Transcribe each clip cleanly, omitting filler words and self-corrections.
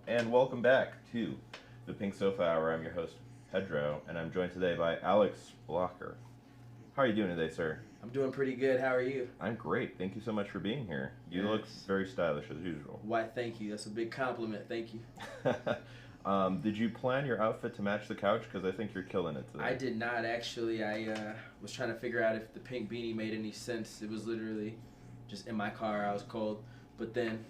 and welcome back to the Pink Sofa Hour. I'm your host, Pedro, and I'm joined today by Alex Blocker. How are you doing today, sir? I'm doing pretty good. How are you? I'm great. Thank you so much for being here. You look Yes. very stylish as usual. Why, thank you. That's a big compliment. Thank you. Did you plan your outfit to match the couch? Because I think you're killing it today. I did not actually. I was trying to figure out if the pink beanie made any sense. It was literally just in my car. I was cold. But then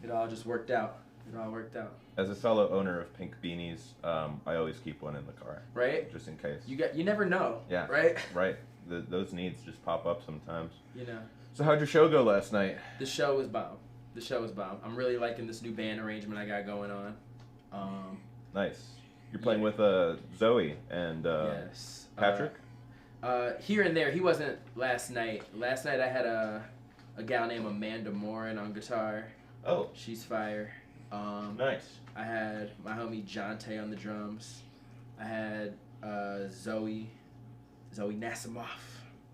it all just worked out. It all worked out. As a fellow owner of pink beanies, I always keep one in the car. Right? Just in case. You never know. Yeah. Right? Right. Those needs just pop up sometimes. You know. So how'd your show go last night? The show was bomb. The show was bomb. I'm really liking this new band arrangement I got going on. Nice. You're playing with Zoe and Yes. Patrick? Here and there. He wasn't last night. Last night I had a gal named Amanda Morin on guitar. Oh, She's fire. nice. I had my homie Jonte on the drums. I had Zoe Nasimoff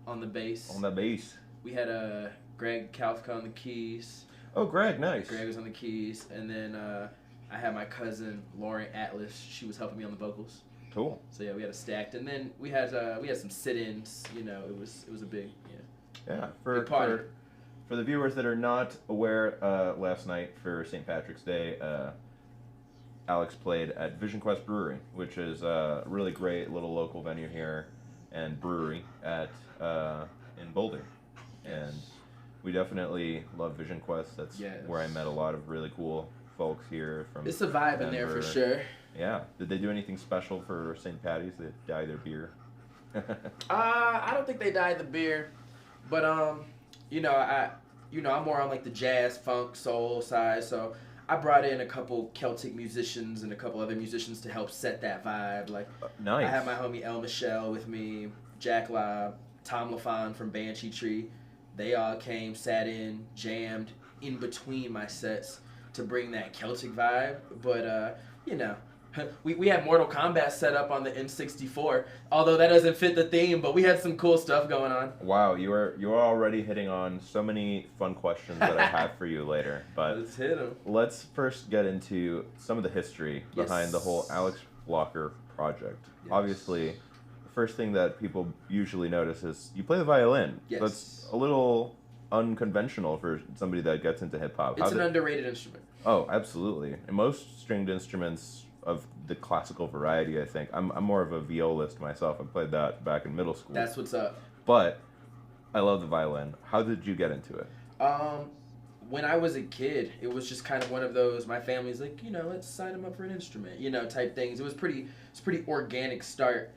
on the bass. On the bass. We had Greg Kalfka on the keys. Oh, Greg, nice. Greg was on the keys, and then I had my cousin Lauren Atlas. She was helping me on the vocals. Cool. So yeah, we had a stacked, and then we had some sit-ins. You know, it was a big Yeah, big party. for the viewers that are not aware, last night for St. Patrick's Day, Alex played at Vision Quest Brewery, which is a really great little local venue here and brewery at in Boulder. And we definitely love Vision Quest. That's Yes. where I met a lot of really cool folks here from It's a vibe in there for Denver. sure. Yeah. Did they do anything special for St. Patty's? They dye their beer? I don't think they dyed the beer, but I'm more on like the jazz, funk, soul side. So I brought in a couple Celtic musicians and a couple other musicians to help set that vibe. Like Nice. I had my homie El Michelle with me, Jack Lobb, Tom LaFon from Banshee Tree. They all came, sat in, jammed in between my sets to bring that Celtic vibe. But we had Mortal Kombat set up on the N64, although that doesn't fit the theme. But we had some cool stuff going on. Wow, you're already hitting on so many fun questions that I have for you later. But Let's hit 'em. let's first get into some of the history behind Yes. the whole Alex Blocker project. Yes. Obviously, the first thing that people usually notice is you play the violin. Yes. That's a little unconventional for somebody that gets into hip hop. It's an underrated instrument. Oh, absolutely. And most stringed instruments of the classical variety, I think. I'm more of a violist myself. I played that back in middle school. That's what's up. But I love the violin. How did you get into it? When I was a kid, it was just kind of one of those. My family's like, let's sign him up for an instrument, type things. It's pretty organic start.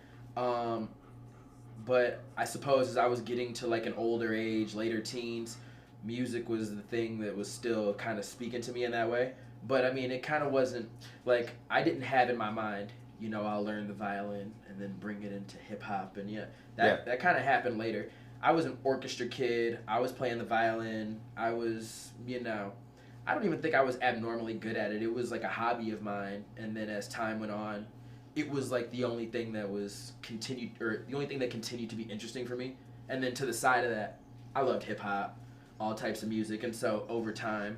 But I suppose as I was getting to like an older age, later teens, music was the thing that was still kind of speaking to me in that way. But I mean, it kind of wasn't like I didn't have in my mind, I'll learn the violin and then bring it into hip hop. And that kind of happened later. I was an orchestra kid. I was playing the violin. I was, I don't even think I was abnormally good at it. It was like a hobby of mine. And then as time went on, it was like the only thing that continued to be interesting for me. And then to the side of that, I loved hip hop, all types of music. And so over time,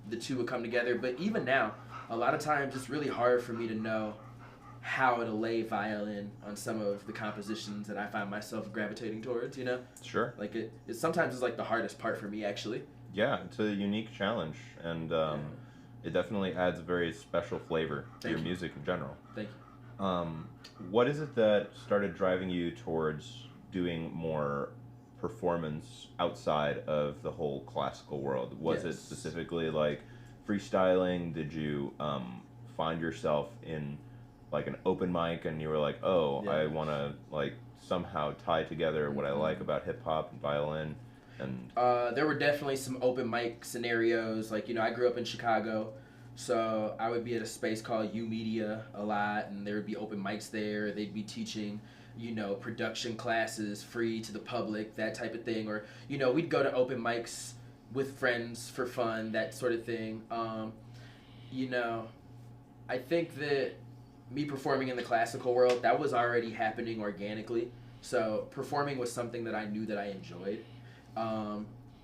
the two would come together. But even now, a lot of times it's really hard for me to know how to lay violin on some of the compositions that I find myself gravitating towards, Sure. Like it sometimes is like the hardest part for me, actually. Yeah, it's a unique challenge, and it definitely adds a very special flavor to your music in general. Thank you. What is it that started driving you towards doing more performance outside of the whole classical world? Was it specifically like freestyling? Did you find yourself in like an open mic and you were like, I want to like somehow tie together what I like about hip hop and violin? And there were definitely some open mic scenarios. Like, I grew up in Chicago, so I would be at a space called U Media a lot, and there would be open mics there. They'd be teaching, production classes free to the public, that type of thing. Or, we'd go to open mics with friends for fun, that sort of thing. I think that me performing in the classical world, that was already happening organically. So performing was something that I knew that I enjoyed.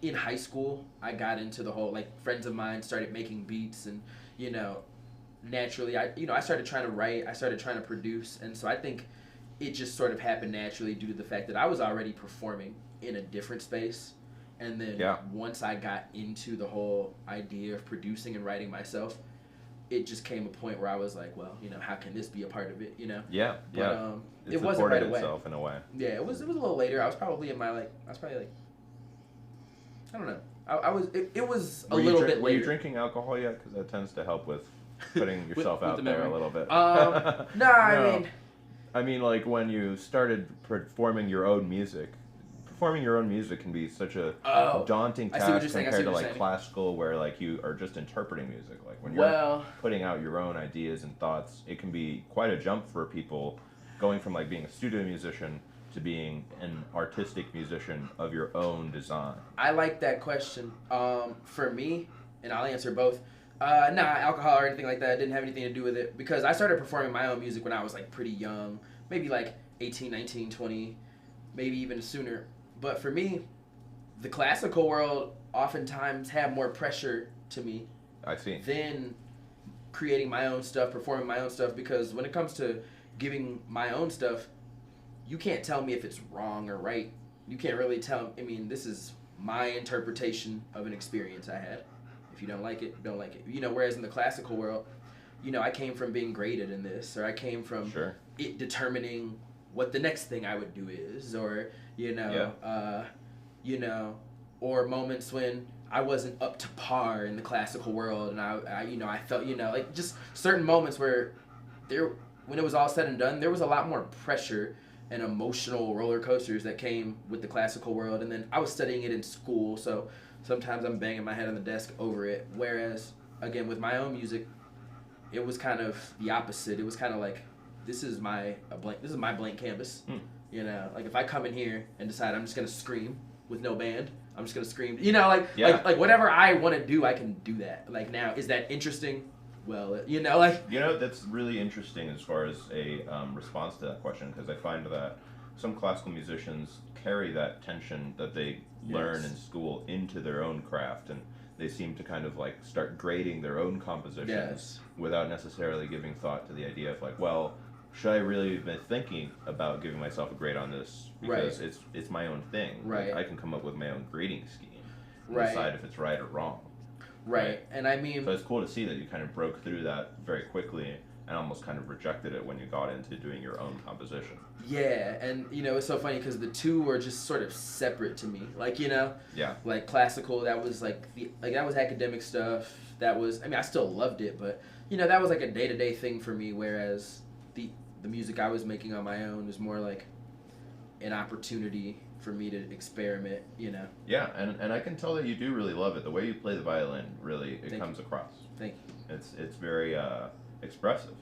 In high school, I got into the whole, like, friends of mine started making beats, and, naturally, I started trying to write, I started trying to produce, and so I think it just sort of happened naturally due to the fact that I was already performing in a different space. And then once I got into the whole idea of producing and writing myself, it just came a point where I was like, well, how can this be a part of it, Yeah, But, it wasn't right away. itself in a way. Yeah, it was a little later. I was probably I don't know. It was a little bit later. Were you drinking alcohol yet? Because that tends to help with putting yourself out there a little bit. No. I mean, like when you started performing your own music. Performing your own music can be such a daunting task compared to like classical, where like you are just interpreting music. Like when you're putting out your own ideas and thoughts, it can be quite a jump for people going from like being a studio musician to being an artistic musician of your own design. I like that question. For me, and I'll answer both. Alcohol or anything like that didn't have anything to do with it, because I started performing my own music when I was like pretty young, maybe like 18, 19, 20, maybe even sooner. But for me, the classical world oftentimes had more pressure to me. I see. Than creating my own stuff, performing my own stuff, because when it comes to giving my own stuff, you can't tell me if it's wrong or right. You can't really tell. I mean, this is my interpretation of an experience I had. If you don't like it, don't like it. Whereas in the classical world, I came from being graded in this, or I came from it determining what the next thing I would do is, or or moments when I wasn't up to par in the classical world, and I felt like just certain moments where when it was all said and done, there was a lot more pressure and emotional roller coasters that came with the classical world. And then I was studying it in school, so sometimes I'm banging my head on the desk over it. Whereas again, with my own music, it was kind of the opposite. It was kind of like, this is my blank canvas. Like if I come in here and decide I'm just gonna scream with no band, I'm just gonna scream. Like whatever I want to do, I can do that. Like now, is that interesting? Well, that's really interesting as far as a response to that question, because I find that some classical musicians carry that tension that they learn in school into their own craft, and they seem to kind of like start grading their own compositions without necessarily giving thought to the idea of like, well, should I really have been thinking about giving myself a grade on this, because it's my own thing. Right. Like, I can come up with my own grading scheme and decide if it's right or wrong. Right. And I mean, so it's cool to see that you kind of broke through that very quickly and almost kind of rejected it when you got into doing your own composition. Yeah, and it's so funny because the two were just sort of separate to me. Like, like classical, that was like that was academic stuff. That was, I still loved it, but that was like a day-to-day thing for me, whereas the music I was making on my own was more like an opportunity for me to experiment, Yeah, and I can tell that you do really love it. The way you play the violin, really, it comes across. Thank you. It's very expressive.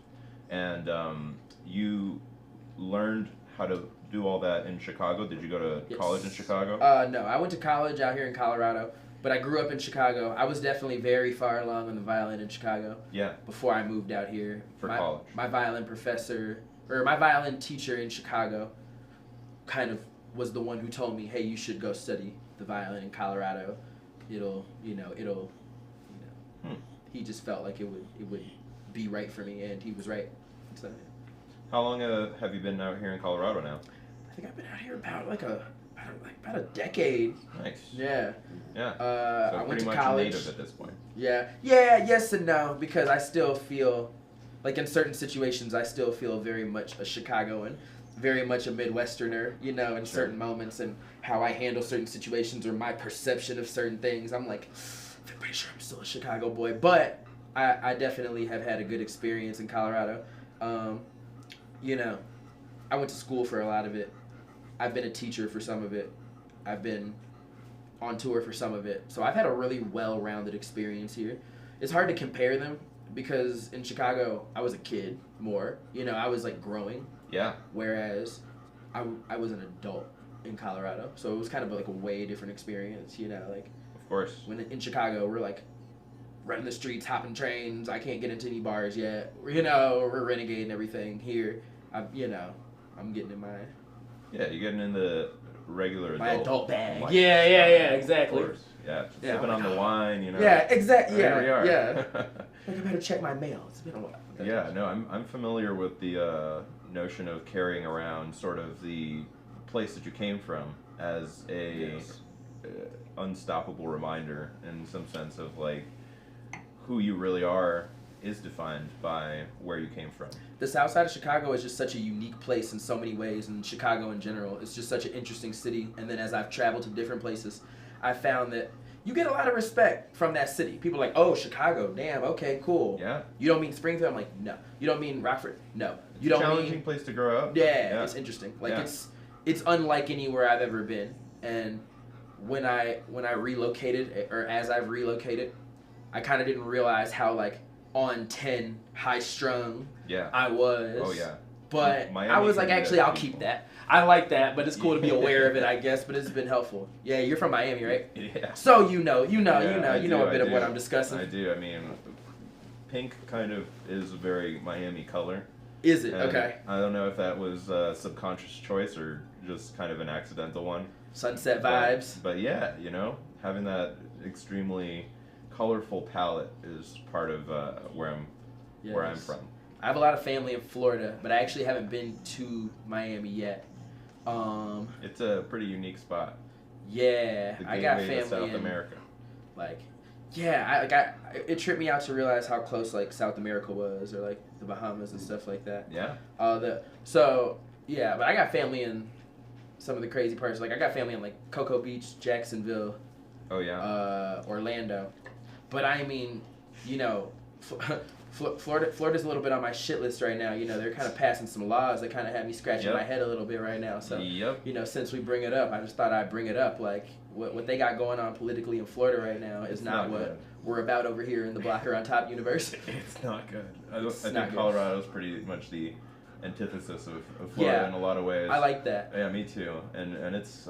And you learned how to do all that in Chicago? Did you go to college in Chicago? No, I went to college out here in Colorado, but I grew up in Chicago. I was definitely very far along on the violin in Chicago. Yeah. Before I moved out here. For college. My violin professor, or my violin teacher in Chicago, kind of was the one who told me, hey, you should go study the violin in Colorado. It'll. He just felt like it would be right for me, and he was right. So, how long have you been out here in Colorado now? I think I've been out here about a decade. Nice. Yeah. Yeah. So I went to college. Native at this point. Yeah. Yeah. Yes and no, because I still feel like in certain situations I still feel very much a Chicagoan, very much a Midwesterner. In certain moments, and how I handle certain situations or my perception of certain things. I'm like, I'm pretty sure I'm still a Chicago boy, but I definitely have had a good experience in Colorado. I went to school for a lot of it. I've been a teacher for some of it. I've been on tour for some of it. So I've had a really well-rounded experience here. It's hard to compare them because in Chicago, I was a kid more. I was like growing. Yeah. Whereas I was an adult in Colorado. So it was kind of like a way different experience, like. Of course. When in Chicago, we're like running the streets, hopping trains. I can't get into any bars yet. We're renegade and everything. Here, I'm getting in my. Yeah, you're getting in the regular my adult bag. life. Yeah, exactly. Of course. Yeah, Yeah, sipping I'm on like, the wine, you know. Yeah, exactly. Here we Yeah, are. yeah. Like I better check my mail. It's been a while. Yeah, no, I'm familiar with the notion of carrying around sort of the place that you came from as a Yes. unstoppable reminder in some sense of like who you really are is defined by where you came from. The South Side of Chicago is just such a unique place in so many ways, and Chicago in general. It's just such an interesting city. And then as I've traveled to different places, I found that you get a lot of respect from that city. People are like, oh, Chicago, damn, okay, cool. Yeah. You don't mean Springfield? I'm like, no. You don't mean Rockford? No. It's You a don't challenging mean... place to grow up. Yeah, it's interesting. Like Yeah. it's unlike anywhere I've ever been. And when I relocated, or as I've relocated, I kind of didn't realize how like on 10 high strung Yeah. I was. Oh yeah. But Miami I was can like, do that actually, to I'll people. keep that. I like that, but it's cool to be aware of it, I guess. But it's been helpful. Yeah, you're from Miami, right? Yeah. So you know Yeah, a bit of what I'm discussing. I do. I mean, pink kind of is a very Miami color. Is it? And Okay. I don't know if that was a subconscious choice or just kind of an accidental one. Sunset vibes. But yeah, you know, having that extremely colorful palette is part of where I'm Yes. from. I have a lot of family in Florida, but I actually haven't been to Miami yet. It's a pretty unique spot. Yeah, The I got gateway to family South in America. like, it tripped me out to realize how close like South America was, or like the Bahamas and stuff like that. Yeah. But I got family in some of the crazy parts. Like I got family in like Cocoa Beach, Jacksonville, Oh yeah. Orlando. But I mean, you know, Florida's a little bit on my shit list right now. You know, they're kind of passing some laws that kind of have me scratching Yep. my head a little bit right now. So, Yep. you know, since we bring it up, I just thought I'd bring it up. Like, what they got going on politically in Florida right now is It's not not what good. we're about over here in the Blocker on Top universe. It's not good. I It's think not good. Colorado's pretty much the antithesis of Florida Yeah. in a lot of ways. I like that. Yeah, me too. And it's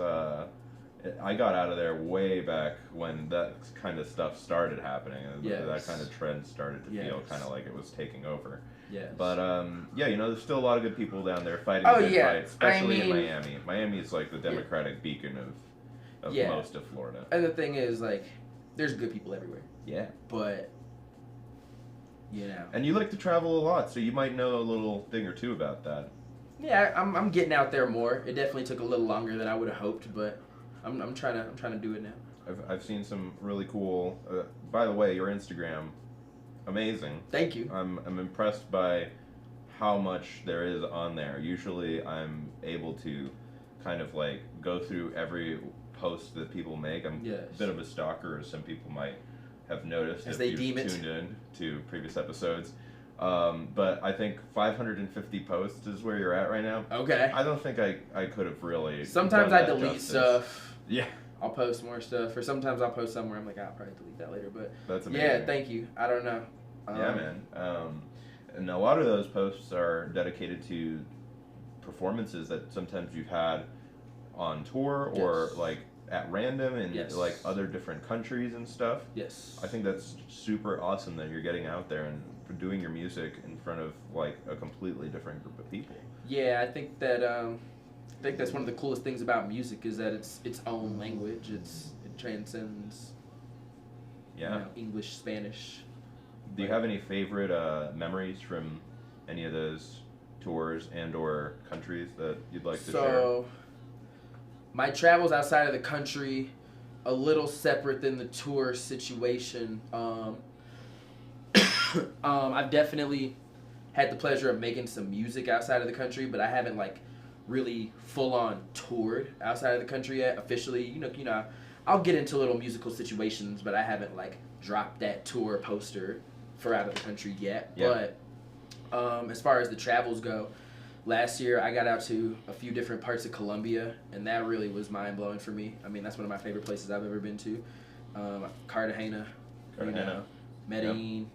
I got out of there way back when that kind of stuff started happening. And Yes. that kind of trend started to feel Yes. kind of like it was taking over. Yes. But yeah, you know, there's still a lot of good people down there fighting Oh, good yeah. fights, especially I mean- in Miami. Miami is like the Democratic beacon of Yeah. most of Florida. And the thing is, like, there's good people everywhere. Yeah. But, you know. And you like to travel a lot, so you might know a little thing or two about that. Yeah, I'm getting out there more. It definitely took a little longer than I would have hoped, but I'm trying to do it now. I've seen some really cool. By the way, your Instagram, amazing. Thank you. I'm impressed by how much there is on there. Usually, I'm able to kind of like go through every post that people make. I'm Yes. a bit of a stalker, as some people might have noticed As if they you've deem it. tuned in to previous episodes. But I think 550 posts is where you're at right now. Okay. I don't think I could have really. Sometimes done I that delete justice. stuff. Yeah, I'll post more stuff, or sometimes I'll post somewhere I'm like, I'll probably delete that later. But that's amazing. yeah, thank you. I don't know. Yeah, man. And a lot of those posts are dedicated to performances that sometimes you've had on tour or Yes. like at random in Yes. like other different countries and stuff. Yes. I think that's super awesome that you're getting out there and doing your music in front of like a completely different group of people. Yeah, I think that's one of the coolest things about music is that it's its own language. It transcends. Yeah. You know, English, Spanish. Do you have any favorite memories from any of those tours and or countries that you'd like to share? So, my travels outside of the country, a little separate than the tour situation. I've definitely had the pleasure of making some music outside of the country, but I haven't like really full on toured outside of the country yet officially. You know, I'll get into little musical situations, but I haven't like dropped that tour poster for out of the country yet. Yeah. But as far as the travels go, last year I got out to a few different parts of Colombia, and that really was mind blowing for me. I mean, that's one of my favorite places I've ever been to. Cartagena, you know, Medellin,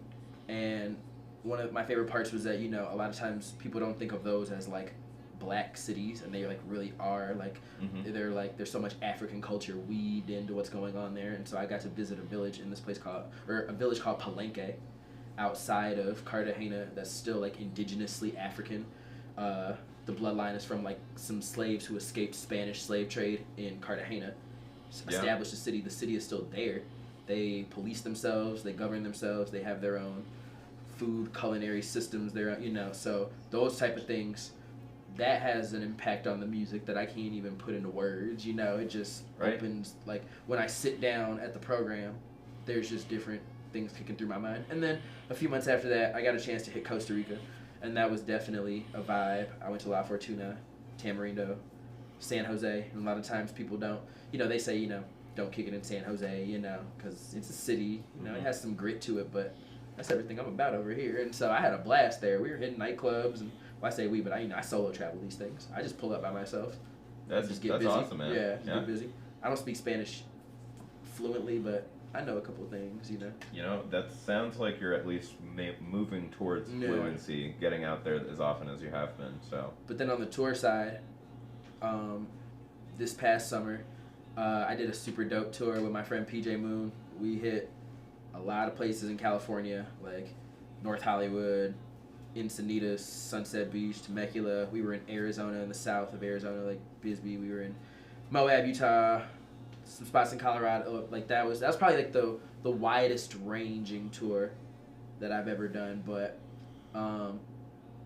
and one of my favorite parts was that, you know, a lot of times people don't think of those as like black cities, and they like really are. Like they're like there's so much African culture weaved into what's going on there. And so I got to visit a village called Palenque, outside of Cartagena, that's still like indigenously African. The bloodline is from like some slaves who escaped Spanish slave trade in Cartagena, establish the city. The city is still there. They police themselves. They govern themselves. They have their own food, culinary systems. So those type of things, that has an impact on the music that I can't even put into words. It just opens, like, when I sit down at the program, there's just different things kicking through my mind. And then a few months after that, I got a chance to hit Costa Rica, and that was definitely a vibe. I went to La Fortuna, Tamarindo, San Jose, and a lot of times people don't, they say, don't kick it in San Jose, because it's a city, it has some grit to it, but that's everything I'm about over here. And so I had a blast there. We were hitting nightclubs, and I say we, but I solo travel these things. I just pull up by myself. That's busy. Awesome, man. Yeah, get busy. I don't speak Spanish fluently, but I know a couple of things, That sounds like you're at least moving towards fluency, getting out there as often as you have been. So. But then on the tour side, this past summer, I did a super dope tour with my friend PJ Moon. We hit a lot of places in California, like North Hollywood, Encinitas, Sunset Beach, Temecula. We were in Arizona, in the south of Arizona, like Bisbee. We were in Moab, Utah, some spots in Colorado. Like that was probably like the widest ranging tour that I've ever done. But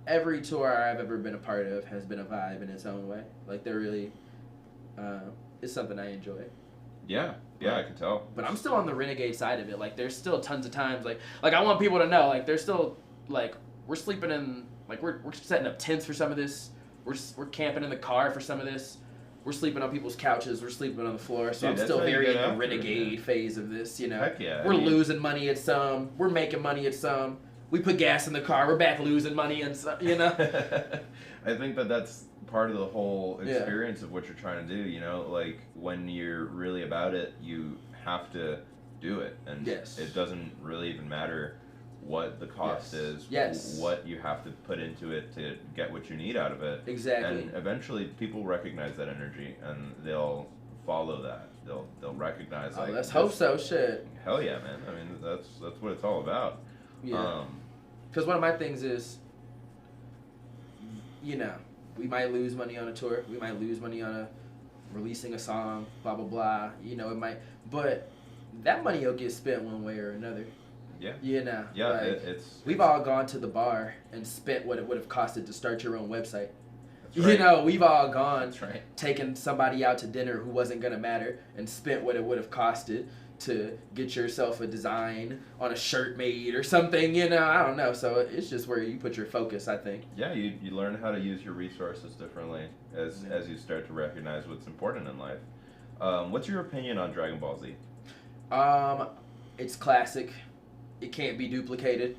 every tour I've ever been a part of has been a vibe in its own way. Like they're really, it's something I enjoy. Yeah, I can tell. But I'm still on the renegade side of it. Like, there's still tons of times, like I want people to know, like, there's still, like, we're sleeping in, like, we're setting up tents for some of this. We're camping in the car for some of this. We're sleeping on people's couches. We're sleeping on the floor. So Dude, I'm still very in the renegade phase of this, Heck yeah. We're losing money at some. We're making money at some. We put gas in the car. We're back losing money and some, I think that's part of the whole experience of what you're trying to do, like when you're really about it, you have to do it, and it doesn't really even matter what the cost is, what you have to put into it to get what you need out of it. Exactly. And eventually people recognize that energy and they'll follow that. They'll recognize let's hope so. Shit. Hell yeah, man. I mean, that's what it's all about. Yeah. Because one of my things is, we might lose money on a tour. We might lose money on releasing a song, blah, blah, blah. It might, but that money will get spent one way or another. Yeah. Yeah, like, we've all gone to the bar and spent what it would have costed to start your own website. That's right. We've all gone, That's right. taken somebody out to dinner who wasn't going to matter and spent what it would have costed to get yourself a design on a shirt made or something, I don't know. So it's just where you put your focus, I think. Yeah, you learn how to use your resources differently as you start to recognize what's important in life. What's your opinion on Dragon Ball Z? It's classic. It can't be duplicated.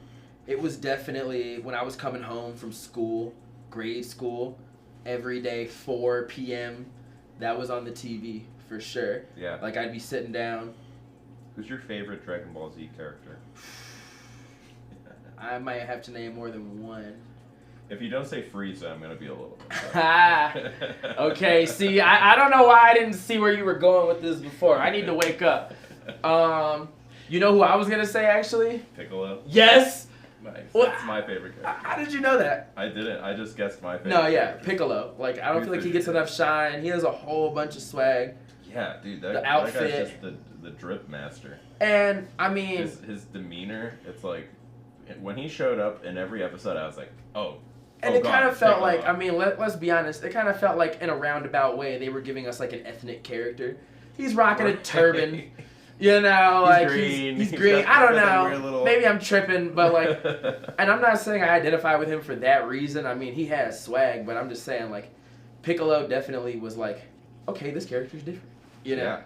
It was definitely, when I was coming home from school, grade school, every day, 4 p.m., that was on the TV for sure. Yeah. Like, I'd be sitting down. Who's your favorite Dragon Ball Z character? I might have to name more than one. If you don't say Frieza, I'm going to be a little upset. Okay, see, I don't know why I didn't see where you were going with this before. I need to wake up. You know who I was going to say, actually? Piccolo? Yes! Nice. That's my favorite character. How did you know that? I didn't. I just guessed my favorite. No, yeah, character. Piccolo. Like, I don't feel like he gets enough shine. He has a whole bunch of swag. Yeah, dude, the outfit. That guy's just the drip master. And, I mean... His demeanor, it's like, when he showed up in every episode, I was like, oh. And it kind of felt like, I mean, let's be honest, it kind of felt like in a roundabout way they were giving us like an ethnic character. He's rocking a turban. Like he's green. I don't know. Maybe I'm tripping, but like, and I'm not saying I identify with him for that reason. I mean, he has swag, but I'm just saying like, Piccolo definitely was like, okay, this character's different. Yeah.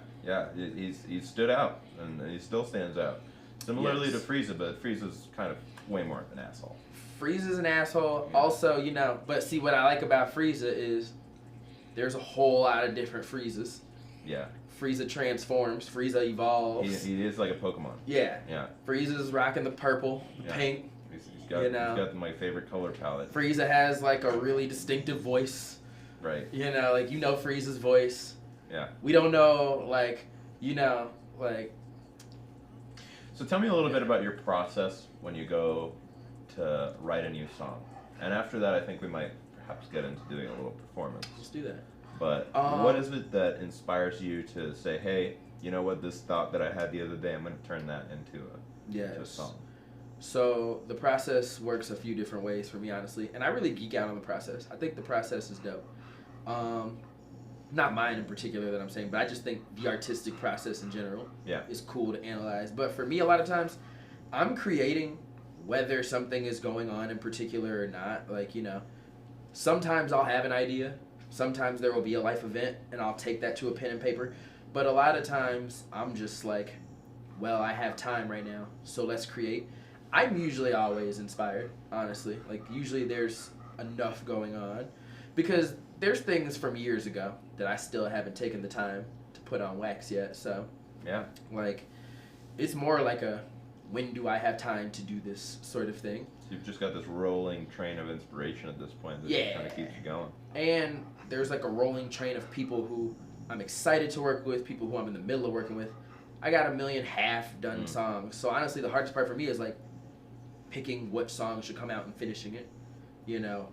He stood out, and he still stands out. Similarly to Frieza, but Frieza's kind of way more of an asshole. Frieza's an asshole. Yeah. Also, but see what I like about Frieza is there's a whole lot of different Friezas. Yeah. Frieza transforms. Frieza evolves. He is like a Pokemon. Yeah. Yeah. Frieza's rocking the purple, the pink. He's got my favorite color palette. Frieza has like a really distinctive voice. Right. Frieza's voice. Yeah. We don't know, So tell me a little bit about your process when you go to write a new song. And after that, I think we might perhaps get into doing a little performance. Let's do that. But what is it that inspires you to say, hey, you know what, this thought that I had the other day, I'm going to turn that into a song? So the process works a few different ways for me, honestly, and I really geek out on the process. I think the process is dope. Not mine in particular that I'm saying, but I just think the artistic process in general is cool to analyze. But for me, a lot of times, I'm creating whether something is going on in particular or not. Like, you know, sometimes I'll have an idea. Sometimes there will be a life event, and I'll take that to a pen and paper. But a lot of times, I'm just like, well, I have time right now, so let's create. I'm usually always inspired, honestly. Like, usually there's enough going on. Because there's things from years ago that I still haven't taken the time to put on wax yet. So, like, it's more like a when do I have time to do this sort of thing. So you've just got this rolling train of inspiration at this point that just kind of keeps you going. And there's like a rolling train of people who I'm excited to work with, people who I'm in the middle of working with. I got 1.5 million done songs. So honestly, the hardest part for me is like picking what song should come out and finishing it, you know,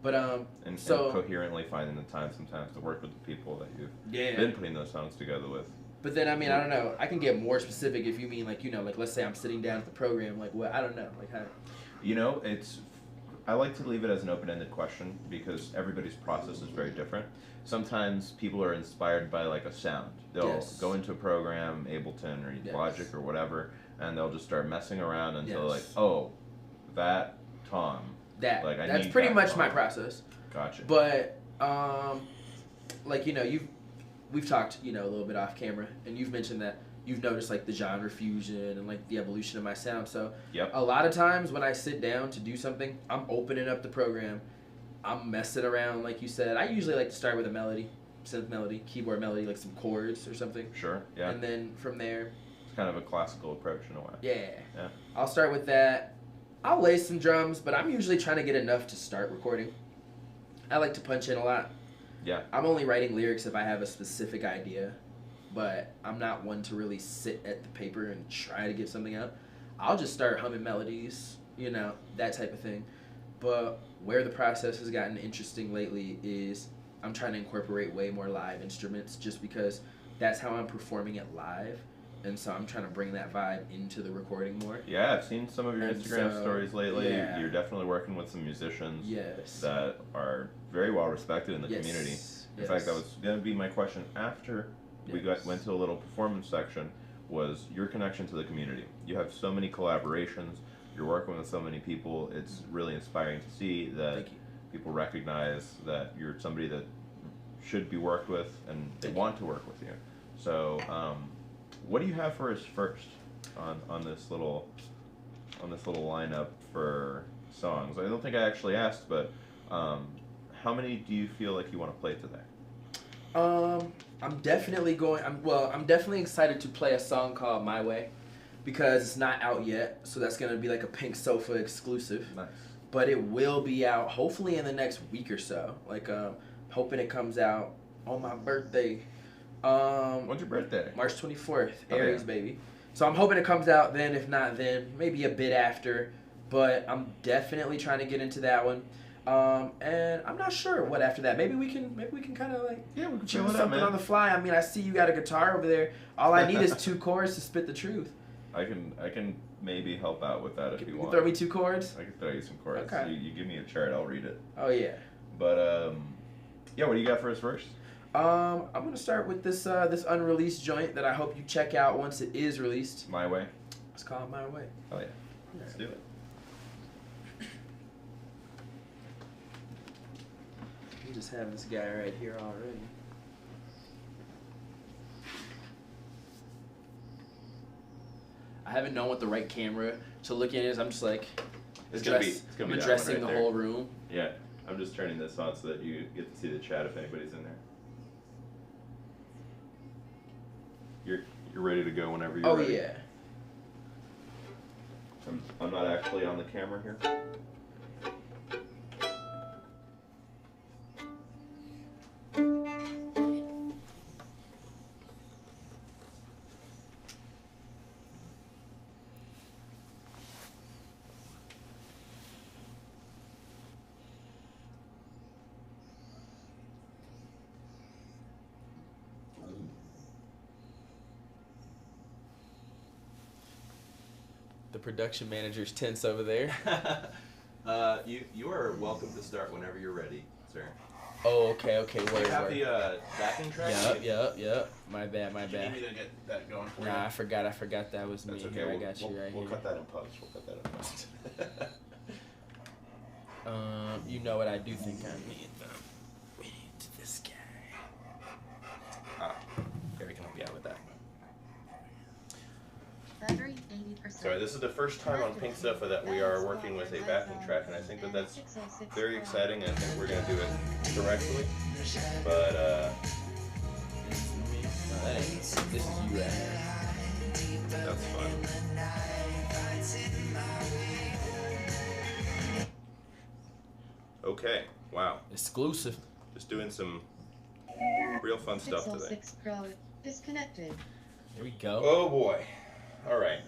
and coherently finding the time sometimes to work with the people that you've been putting those songs together with. But then, I mean, I don't know. I can get more specific if you mean, like, you know, like, let's say I'm sitting down at the program, like, what? I don't know. Like, how? You know, I like to leave it as an open-ended question because everybody's process is very different. Sometimes people are inspired by, like, a sound. They'll go into a program, Ableton or Logic or whatever, and they'll just start messing around until, like, oh, that tom. That's pretty much my process. Gotcha. But, like, you know, we've talked, you know, a little bit off camera, and you've mentioned that you've noticed, like, the genre fusion and, like, the evolution of my sound. So a lot of times when I sit down to do something, I'm opening up the program, I'm messing around, like you said. I usually like to start with a melody, synth melody, keyboard melody, like some chords or something. Sure, yeah. And then from there... It's kind of a classical approach in a way. Yeah. I'll start with that. I'll lay some drums, but I'm usually trying to get enough to start recording. I like to punch in a lot. Yeah. I'm only writing lyrics if I have a specific idea, but I'm not one to really sit at the paper and try to get something out. I'll just start humming melodies, you know, that type of thing. But where the process has gotten interesting lately is I'm trying to incorporate way more live instruments just because that's how I'm performing it live. And so I'm trying to bring that vibe into the recording more. Yeah, I've seen some of your Instagram stories lately. Yeah. You're definitely working with some musicians that are very well respected in the community. In fact, that was going to be my question after we went to a little performance section, was your connection to the community. You have so many collaborations. You're working with so many people. It's really inspiring to see that people recognize that you're somebody that should be worked with and they want to work with you. So, what do you have for us first on this little lineup for songs? I don't think I actually asked, but how many do you feel like you want to play today? I'm definitely excited to play a song called My Way because it's not out yet, so that's gonna be like a Pink Sofa exclusive. Nice. But it will be out hopefully in the next week or so. Like hoping it comes out on my birthday. When's your birthday? March 24th, Aries baby. So I'm hoping it comes out then. If not then, maybe a bit after. But I'm definitely trying to get into that one. And I'm not sure what after that. Maybe we can kind of like we can choose something on the fly. I mean, I see you got a guitar over there. All I need is 2 chords to spit the truth. I can maybe help out with that if you want. Throw me 2 chords. I can throw you some chords. Okay. You give me a chart, I'll read it. Oh yeah. But what do you got for us first? I'm gonna start with this unreleased joint that I hope you check out once it is released. My Way. It's called My Way. Oh yeah. Let's do it. We just have this guy right here already. I haven't known what the right camera to look in is. I'm just like, I'm addressing the whole room. Yeah, I'm just turning this on so that you get to see the chat if anybody's in there. You're ready to go whenever you're ready. Oh yeah. I'm not actually on the camera here. The production manager's tense over there. You are welcome to start whenever you're ready, sir. Oh, okay. You have the backing track? Yep. My bad. You need me to get that going for you? Nah, I forgot that was me. That's okay. Here, I got you right we'll here. cut that in post. You know what I do think I need, though. We need this guy. Gary can help you out with that. Battery 80%. Sorry, this is the first time on Pink Sofa that we are working with a backing track, and I think that that's very exciting. I think we're going to do it correctly. But, This is me. No, that ain't. This is you right here. that's fun. Okay, wow. Exclusive. Just doing some real fun stuff Pixel today. 6 Pro disconnected. Here we go. Oh boy. All right.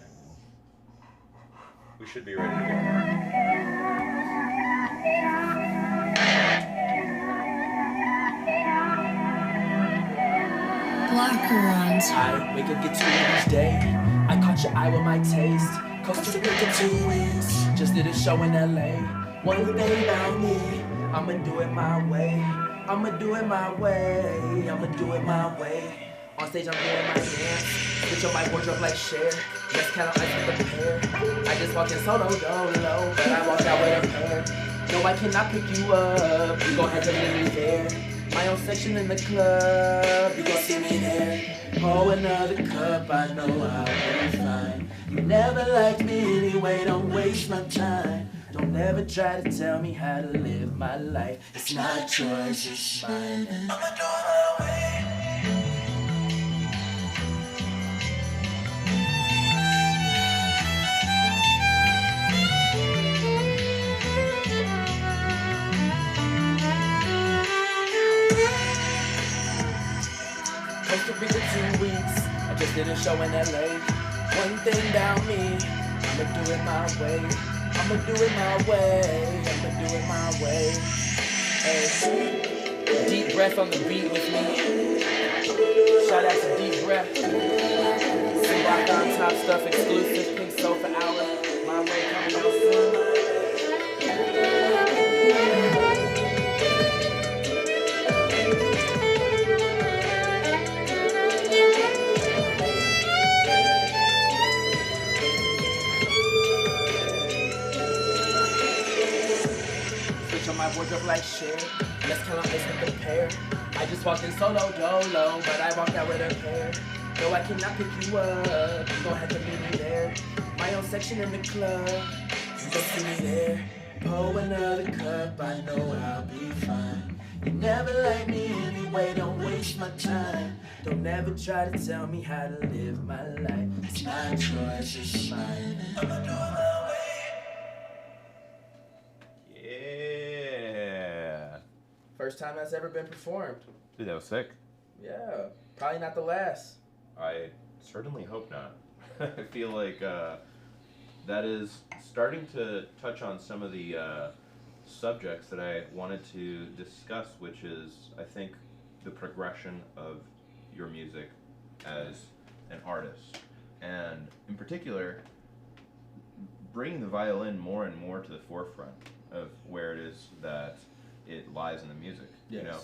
We should be ready to go. Blackerons. I wake up, get to it each day. I caught your eye with my taste. Costa Rica 2 weeks. Just did a show in LA. One thing about me, I'ma do it my way. I'ma do it my way. On stage, I'm doing my dance. Switch on my wardrobe like Cher. Let's count out ice with a pair. I just walked in solo dolo, but I walked out with a pair. No, I cannot pick you up. You gon' have to meet me there. My own section in the club. You gon' see me there. Oh, another cup. I know I'll be fine. You never liked me anyway. Don't waste my time. Don't ever try to tell me how to live my life. It's not yours, it's mine. I'ma do it my way. Costa Rica 2 weeks. I just did a show in LA. One thing about me, I'ma do it my way. I'ma do it my way. Hey, deep breath on the beat with me. Shout out to Deep Breath. Some rock on top stuff exclusive. Pink Sofa Hour. My way coming out soon. My wardrobe like Cher. Let's count out ice with a pair. I just walked in solo dolo, but I walked out with a pair. No, I cannot pick you up. You gon' have to meet me there. My own section in the club. You gon' see me there. Pour another cup. I know I'll be fine. You never like me anyway. Don't waste my time. Don't ever try to tell me how to live my life. It's not yours, it's mine. I'ma do it my way. First time that's ever been performed. Dude, that was sick. Yeah, probably not the last. I certainly hope not. I feel like that is starting to touch on some of the subjects that I wanted to discuss, which is, I think, the progression of your music as an artist. And in particular, bringing the violin more and more to the forefront of where it is that it lies in the music. Yes. You know,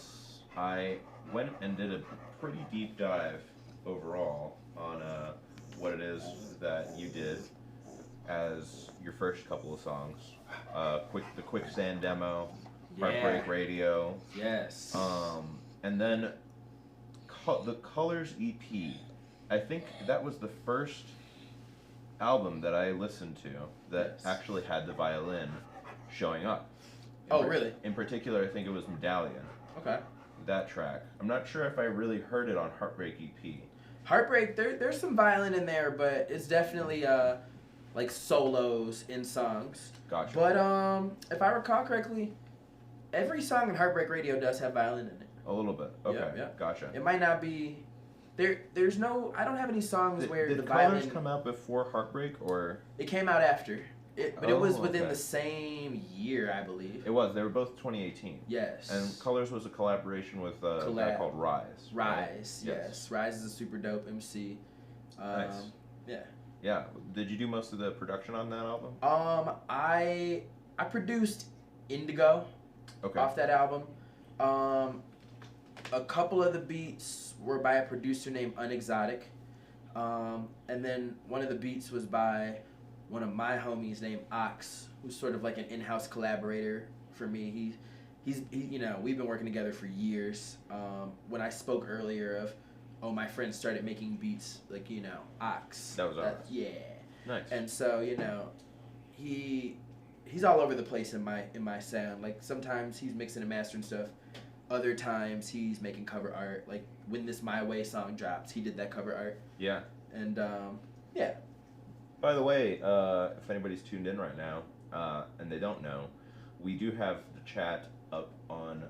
I went and did a pretty deep dive overall on what it is that you did as your first couple of songs. The Quicksand demo, Heartbreak Radio. Yes. And then the Colors EP. I think that was the first album that I listened to that actually had the violin showing up. Really? In particular, I think it was Medallion. Okay. That track. I'm not sure if I really heard it on Heartbreak EP. Heartbreak, there's some violin in there, but it's definitely like solos in songs. Gotcha. But if I recall correctly, every song in Heartbreak Radio does have violin in it. A little bit. Okay. Yeah. Gotcha. It might not be there's no, I don't have any songs where did the Colors violin come out before Heartbreak, or it came out after. But it was within okay. the same year, I believe. It was. They were both 2018. Yes. And Colors was a collaboration with a guy called Rise. Rise, yes. Rise is a super dope MC. Nice. Yeah. Yeah. Did you do most of the production on that album? I produced Indigo Okay. off that album. A couple of the beats were by a producer named Unexotic. And then one of the beats was by one of my homies named Ox, who's sort of like an in-house collaborator for me. He's you know, we've been working together for years. When I spoke earlier of, oh, my friend started making beats, like, you know, Ox. That was Ox. Yeah. Nice. And so, you know, he's all over the place in my sound. Like, sometimes he's mixing and mastering stuff. Other times he's making cover art. Like, when this My Way song drops, he did that cover art. Yeah. And yeah. By the way, if anybody's tuned in right now and they don't know, we do have the chat up on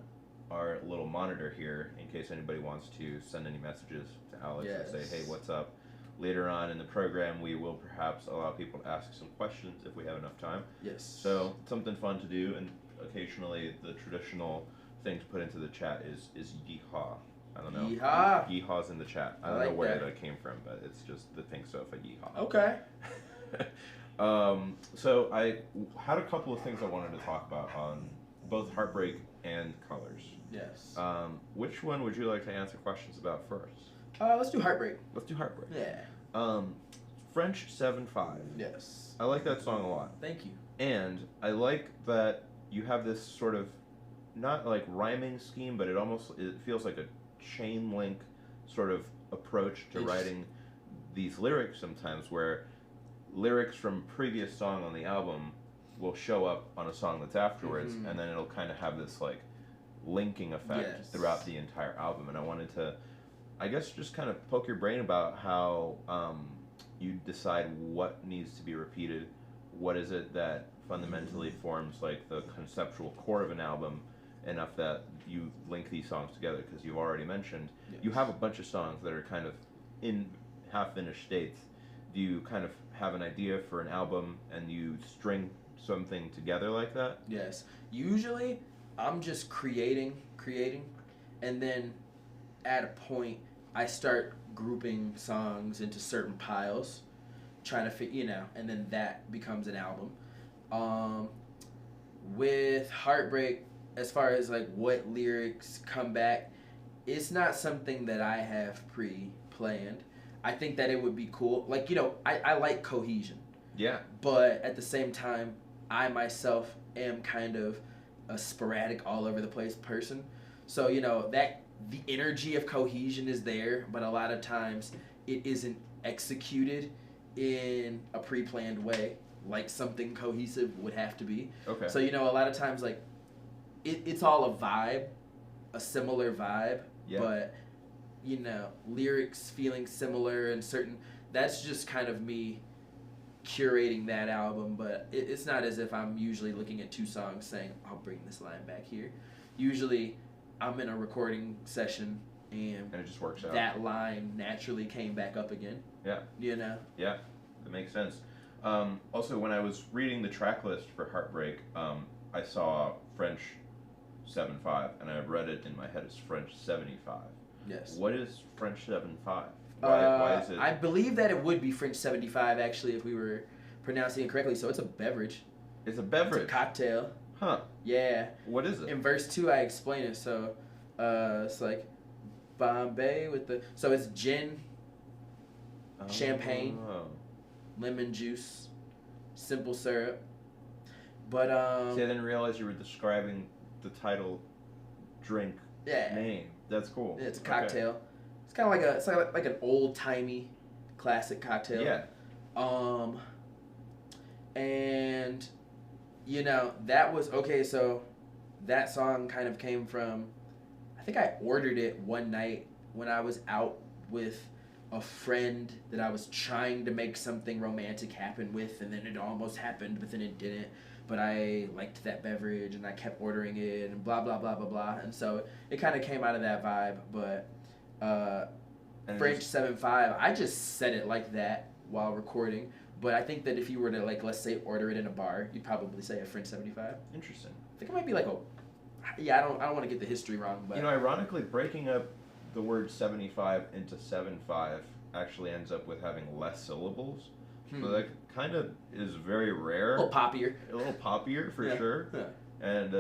our little monitor here in case anybody wants to send any messages to Alex and say, hey, what's up? Later on in the program, we will perhaps allow people to ask some questions if we have enough time. Yes. So something fun to do, and occasionally the traditional thing to put into the chat is yeehaw. I don't know. Yeehaw. Yeehaw's in the chat. I don't know where that came from, but it's just the pink sofa yeehaw. Okay. So I had a couple of things I wanted to talk about on both Heartbreak and Colors. Yes. Which one would you like to answer questions about first? Let's do Heartbreak. Let's do Heartbreak. Yeah. French 7/5. Yes. I like that song a lot. Thank you. And I like that you have this sort of, not like rhyming scheme, but it feels like a chain link sort of approach to writing these lyrics sometimes, where lyrics from previous song on the album will show up on a song that's afterwards, and then it'll kind of have this like linking effect throughout the entire album. And I wanted to, I guess, just kind of poke your brain about how you decide what needs to be repeated. What is it that fundamentally forms like the conceptual core of an album enough that you link these songs together? Because you've already mentioned you have a bunch of songs that are kind of in half-finished states. Do you kind of have an idea for an album and you string something together like that? Yes. Usually, I'm just creating, and then at a point, I start grouping songs into certain piles, trying to fit, and then that becomes an album. With Heartbreak, as far as like what lyrics come back, it's not something that I have pre-planned. I think that it would be cool. Like, I like cohesion. Yeah. But at the same time, I myself am kind of a sporadic, all over the place person. So, that the energy of cohesion is there, but a lot of times it isn't executed in a pre-planned way, like something cohesive would have to be. Okay. So, a lot of times, like, it's all a vibe, a similar vibe, but, lyrics feeling similar and certain, that's just kind of me curating that album, but it's not as if I'm usually looking at two songs saying, I'll bring this line back here. Usually, I'm in a recording session and it just works out. That line naturally came back up again. Yeah. Yeah, that makes sense. Also, when I was reading the track list for Heartbreak, I saw French 7/5, and I read it in my head as French 75. Yes. What is French 7/5? Why is it? I believe that it would be French 75, actually, if we were pronouncing it correctly. So it's a beverage. It's a beverage? It's a cocktail. Huh. Yeah. What is it? In verse 2, I explain it. So it's like Bombay with the... So it's gin, champagne, lemon juice, simple syrup. But... See, I didn't realize you were describing the title drink name. That's cool. Yeah, it's a cocktail. Okay. It's kind of like an old-timey classic cocktail. Yeah. And... that was, okay, so that song kind of came from, I think I ordered it one night when I was out with a friend that I was trying to make something romantic happen with, and then it almost happened, but then it didn't. But I liked that beverage, and I kept ordering it, and blah, blah, blah, blah, blah. And so it kind of came out of that vibe, but French 7/5, I just said it like that while recording. But I think that if you were to, like, let's say, order it in a bar, you'd probably say a French 75. Interesting. I think it might be like I don't want to get the history wrong, but... ironically, breaking up the word 75 into 7/5 actually ends up with having less syllables. So that kind of is very rare. A little poppier. A little poppier for sure. Yeah. And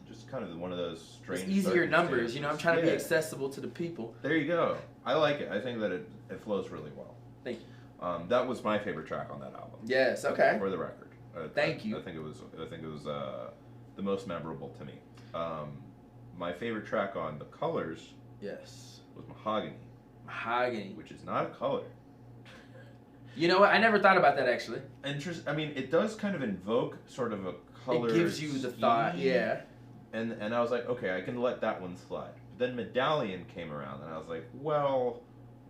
just kind of one of those strange. It's easier numbers, circumstances. I'm trying to be accessible to the people. There you go. I like it. I think that it flows really well. Thank you. That was my favorite track on that album. Yes. Okay. For the record. Thank you. I think it was the most memorable to me. My favorite track on The Colors. Yes. Was Mahogany. Mahogany. Which is not a color. You know what? I never thought about that actually. I mean, it does kind of invoke sort of a color. It gives you the thought, yeah. And I was like, okay, I can let that one slide. But then Medallion came around, and I was like, well,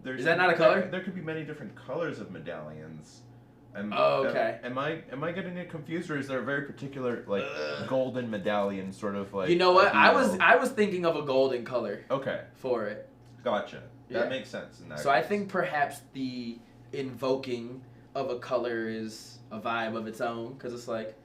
is that not a color? There could be many different colors of medallions. Okay. Am I getting it confused, or is there a very particular golden medallion sort of like? You know what? I was thinking of a golden color. Okay. For it. Gotcha. That makes sense. In that so case. I think perhaps the invoking of a color is a vibe of its own, because it's like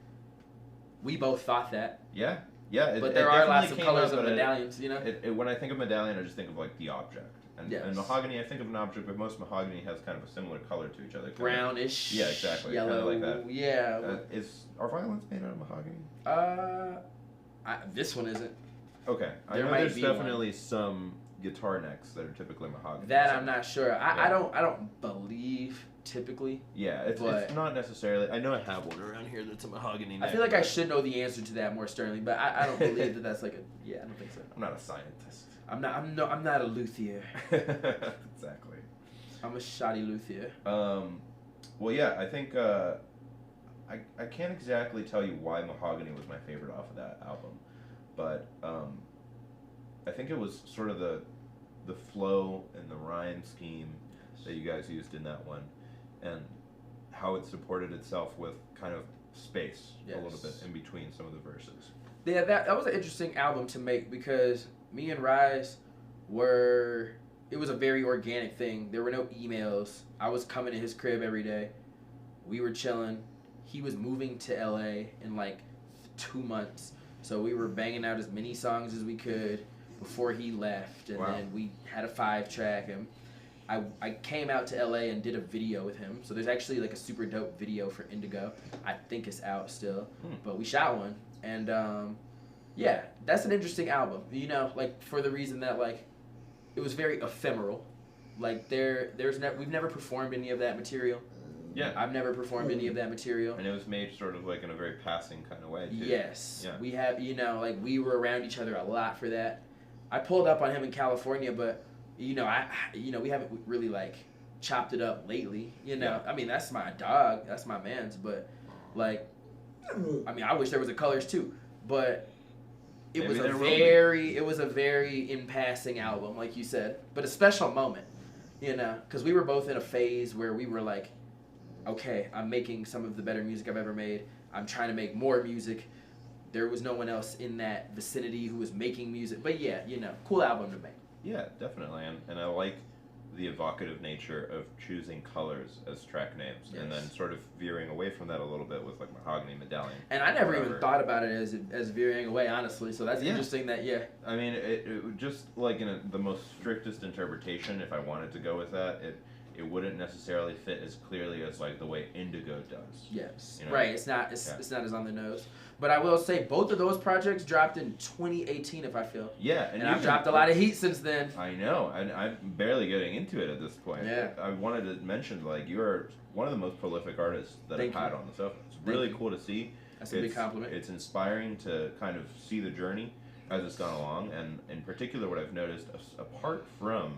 we both thought that. Yeah. But there are lots of colors of medallions, When I think of medallion, I just think of like the object. And mahogany, I think of an object, but most mahogany has kind of a similar color to each other. Brownish. Yeah, exactly. Yellow. Kind of like that. Yeah. Are violins made out of mahogany? This one isn't. Okay. I know there's definitely some guitar necks that are typically mahogany. That I'm not sure. I don't believe typically. Yeah, it's not necessarily. I know I have one around here that's a mahogany neck. I feel like I should know the answer to that more sternly, but I don't believe that that's like a. Yeah, I don't think so. I'm not a scientist. I'm not a luthier. Exactly. I'm a shoddy luthier. Well, yeah, I think I can't exactly tell you why Mahogany was my favorite off of that album, but I think it was sort of the flow and the rhyme scheme that you guys used in that one, and how it supported itself with kind of space a little bit in between some of the verses. Yeah, that was an interesting album to make, because me and Rise it was a very organic thing. There were no emails. I was coming to his crib every day. We were chilling. He was moving to LA in like 2 months. So we were banging out as many songs as we could before he left. And then we had a 5-track. And I came out to LA and did a video with him. So there's actually like a super dope video for Indigo. I think it's out still. But we shot one. And yeah, that's an interesting album. Like for the reason that like it was very ephemeral. Like we've never performed any of that material. Yeah. I've never performed any of that material. And it was made sort of like in a very passing kind of way too. Yes. Yeah. We have, like we were around each other a lot for that. I pulled up on him in California, but we haven't really like chopped it up lately. Yeah. I mean, that's my dog, that's my man's, but like I mean, I wish there was a Colors too, but it was a very in passing album, like you said, but a special moment, because we were both in a phase where we were like, okay, I'm making some of the better music I've ever made. I'm trying to make more music. There was no one else in that vicinity who was making music, but yeah, cool album to make. Yeah, definitely, and I like the evocative nature of choosing colors as track names, and then sort of veering away from that a little bit with like Mahogany, Medallion. And I never even thought about it as veering away, honestly. So that's interesting. That I mean, it just like in the most strictest interpretation, if I wanted to go with that, it wouldn't necessarily fit as clearly as like the way Indigo does. Yes, right. It's not not as on the nose. But I will say both of those projects dropped in 2018, if I feel. Yeah, and I've dropped a lot of heat since then. I know, and I'm barely getting into it at this point. Yeah. I wanted to mention, like, you are one of the most prolific artists that I've had on the sofa. It's really cool to see. That's a big compliment. It's inspiring to kind of see the journey as it's gone along, and in particular, what I've noticed, apart from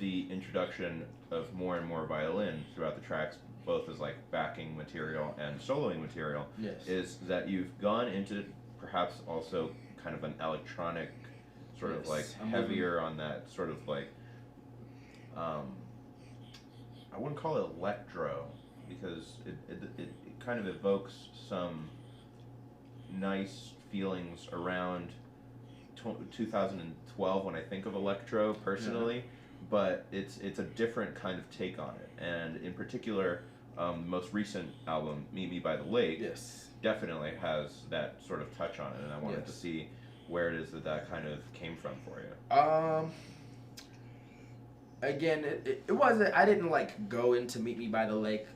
the introduction of more and more violin throughout the tracks, both as like backing material and soloing material, is that you've gone into perhaps also kind of an electronic sort of like heavier on that sort of like I wouldn't call it electro, because it kind of evokes some nice feelings around 2012 when I think of electro personally. But it's a different kind of take on it, and in particular, most recent album, Meet Me by the Lake, definitely has that sort of touch on it, and I wanted to see where it is that kind of came from for you. Again, it wasn't. I didn't like go into Meet Me by the Lake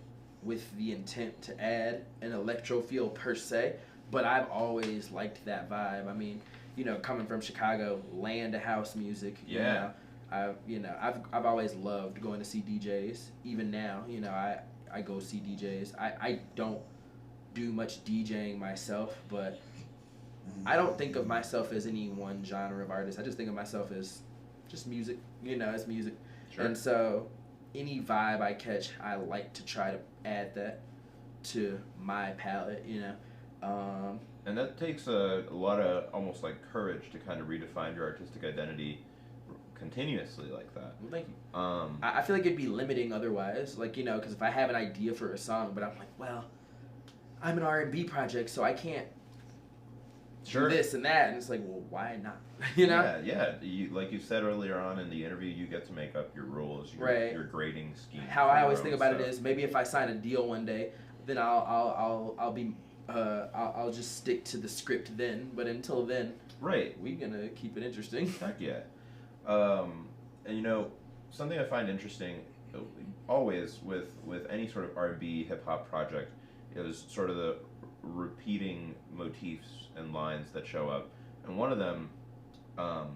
with the intent to add an electro feel per se, but I've always liked that vibe. I mean, coming from Chicago, land of house music. Yeah. I've always loved going to see DJs. Even now, I go see DJs. I don't do much DJing myself, but I don't think of myself as any one genre of artist. I just think of myself as just music. It's music. Sure. And so any vibe I catch, I like to try to add that to my palette. And that takes a lot of almost like courage to kind of redefine your artistic identity continuously like that. Well, thank you. I feel like it'd be limiting otherwise, because if I have an idea for a song, but I'm like, well, I'm an R&B project, so I can't Sure. do this and that, and it's like, well, why not? Yeah. Like you said earlier on in the interview, you get to make up your rules, your grading scheme. How I always think about it is maybe if I sign a deal one day, then I'll just stick to the script then. But until then, right, we're gonna keep it interesting. Heck yeah. And something I find interesting always with any sort of R&B hip hop project is sort of the repeating motifs and lines that show up. And one of them, I'm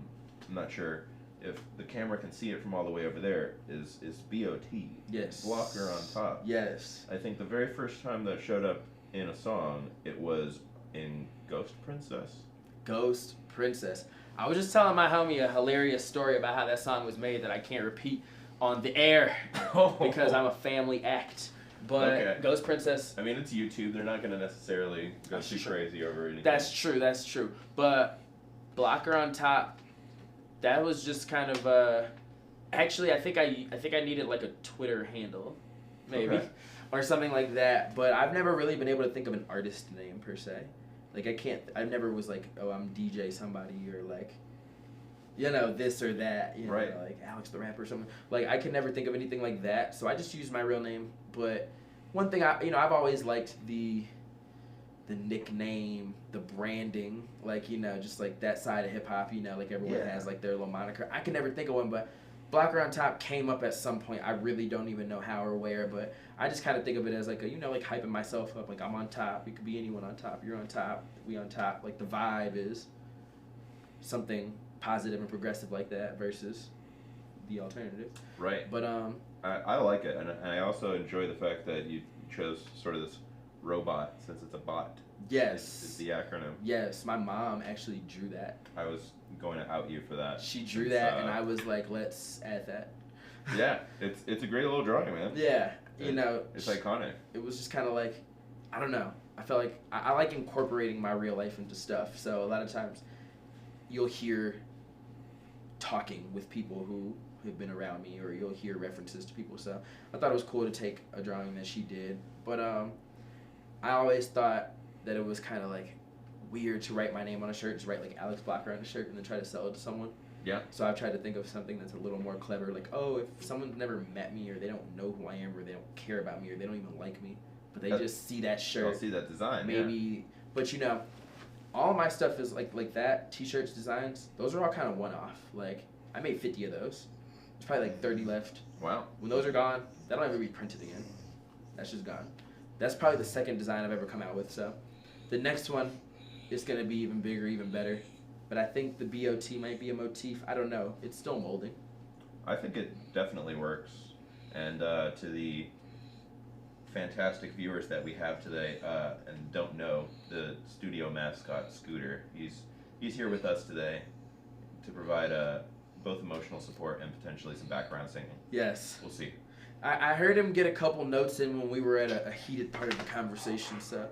not sure if the camera can see it from all the way over there, is BOT. Yes. Blocker on top. Yes. I think the very first time that showed up in a song, it was in Ghost Princess. Ghost Princess. I was just telling my homie a hilarious story about how that song was made that I can't repeat on the air because I'm a family act. But Okay. Ghost Princess. I mean, it's YouTube. They're not going to necessarily go too crazy over anything. That's true. But Blocker on top, that was just kind of actually, I think I needed like a Twitter handle, maybe, Okay. or something like that. But I've never really been able to think of an artist name per se. Like I never was like, oh, I'm DJ somebody or like, this or that. Right. Like Alex the Rapper or something. Like I could never think of anything like that. So I just used my real name. But one thing I've always liked the nickname, the branding, just like that side of hip hop, like everyone has like their little moniker. I can never think of one, but Blocker on Top came up at some point. I really don't even know how or where, but I just kind of think of it as like like hyping myself up. Like I'm on top. You could be anyone on top. You're on top. We on top. Like the vibe is something positive and progressive like that versus the alternative. Right. But I like it, and I also enjoy the fact that you chose sort of this robot since it's a bot. Yes. It's the acronym. Yes, my mom actually drew that. I was going to out you for that. She drew that, and I was like, let's add that. Yeah, it's a great little drawing, man. Yeah, it's iconic. It was just kind of like, I don't know. I felt like I like incorporating my real life into stuff. So a lot of times, you'll hear talking with people who have been around me, or you'll hear references to people. So I thought it was cool to take a drawing that she did. But I always thought that it was kind of like weird to write my name on a shirt, just write like Alex Blocker on a shirt and then try to sell it to someone. Yeah. So I've tried to think of something that's a little more clever, like, oh, if someone's never met me, or they don't know who I am, or they don't care about me, or they don't even like me, but they just see that shirt. They'll see that design. Maybe, yeah. But all my stuff is like that. T-shirts, designs, those are all kind of one-off. Like I made 50 of those. There's probably like 30 left. Wow. When those are gone, that'll never be printed again. That's just gone. That's probably the second design I've ever come out with. So the next one is gonna be even bigger, even better. But I think the BOT might be a motif. I don't know. It's still molding. I think it definitely works. And to the fantastic viewers that we have today and don't know, the studio mascot, Scooter, he's here with us today to provide both emotional support and potentially some background singing. Yes. We'll see. I heard him get a couple notes in when we were at a heated part of the conversation, so.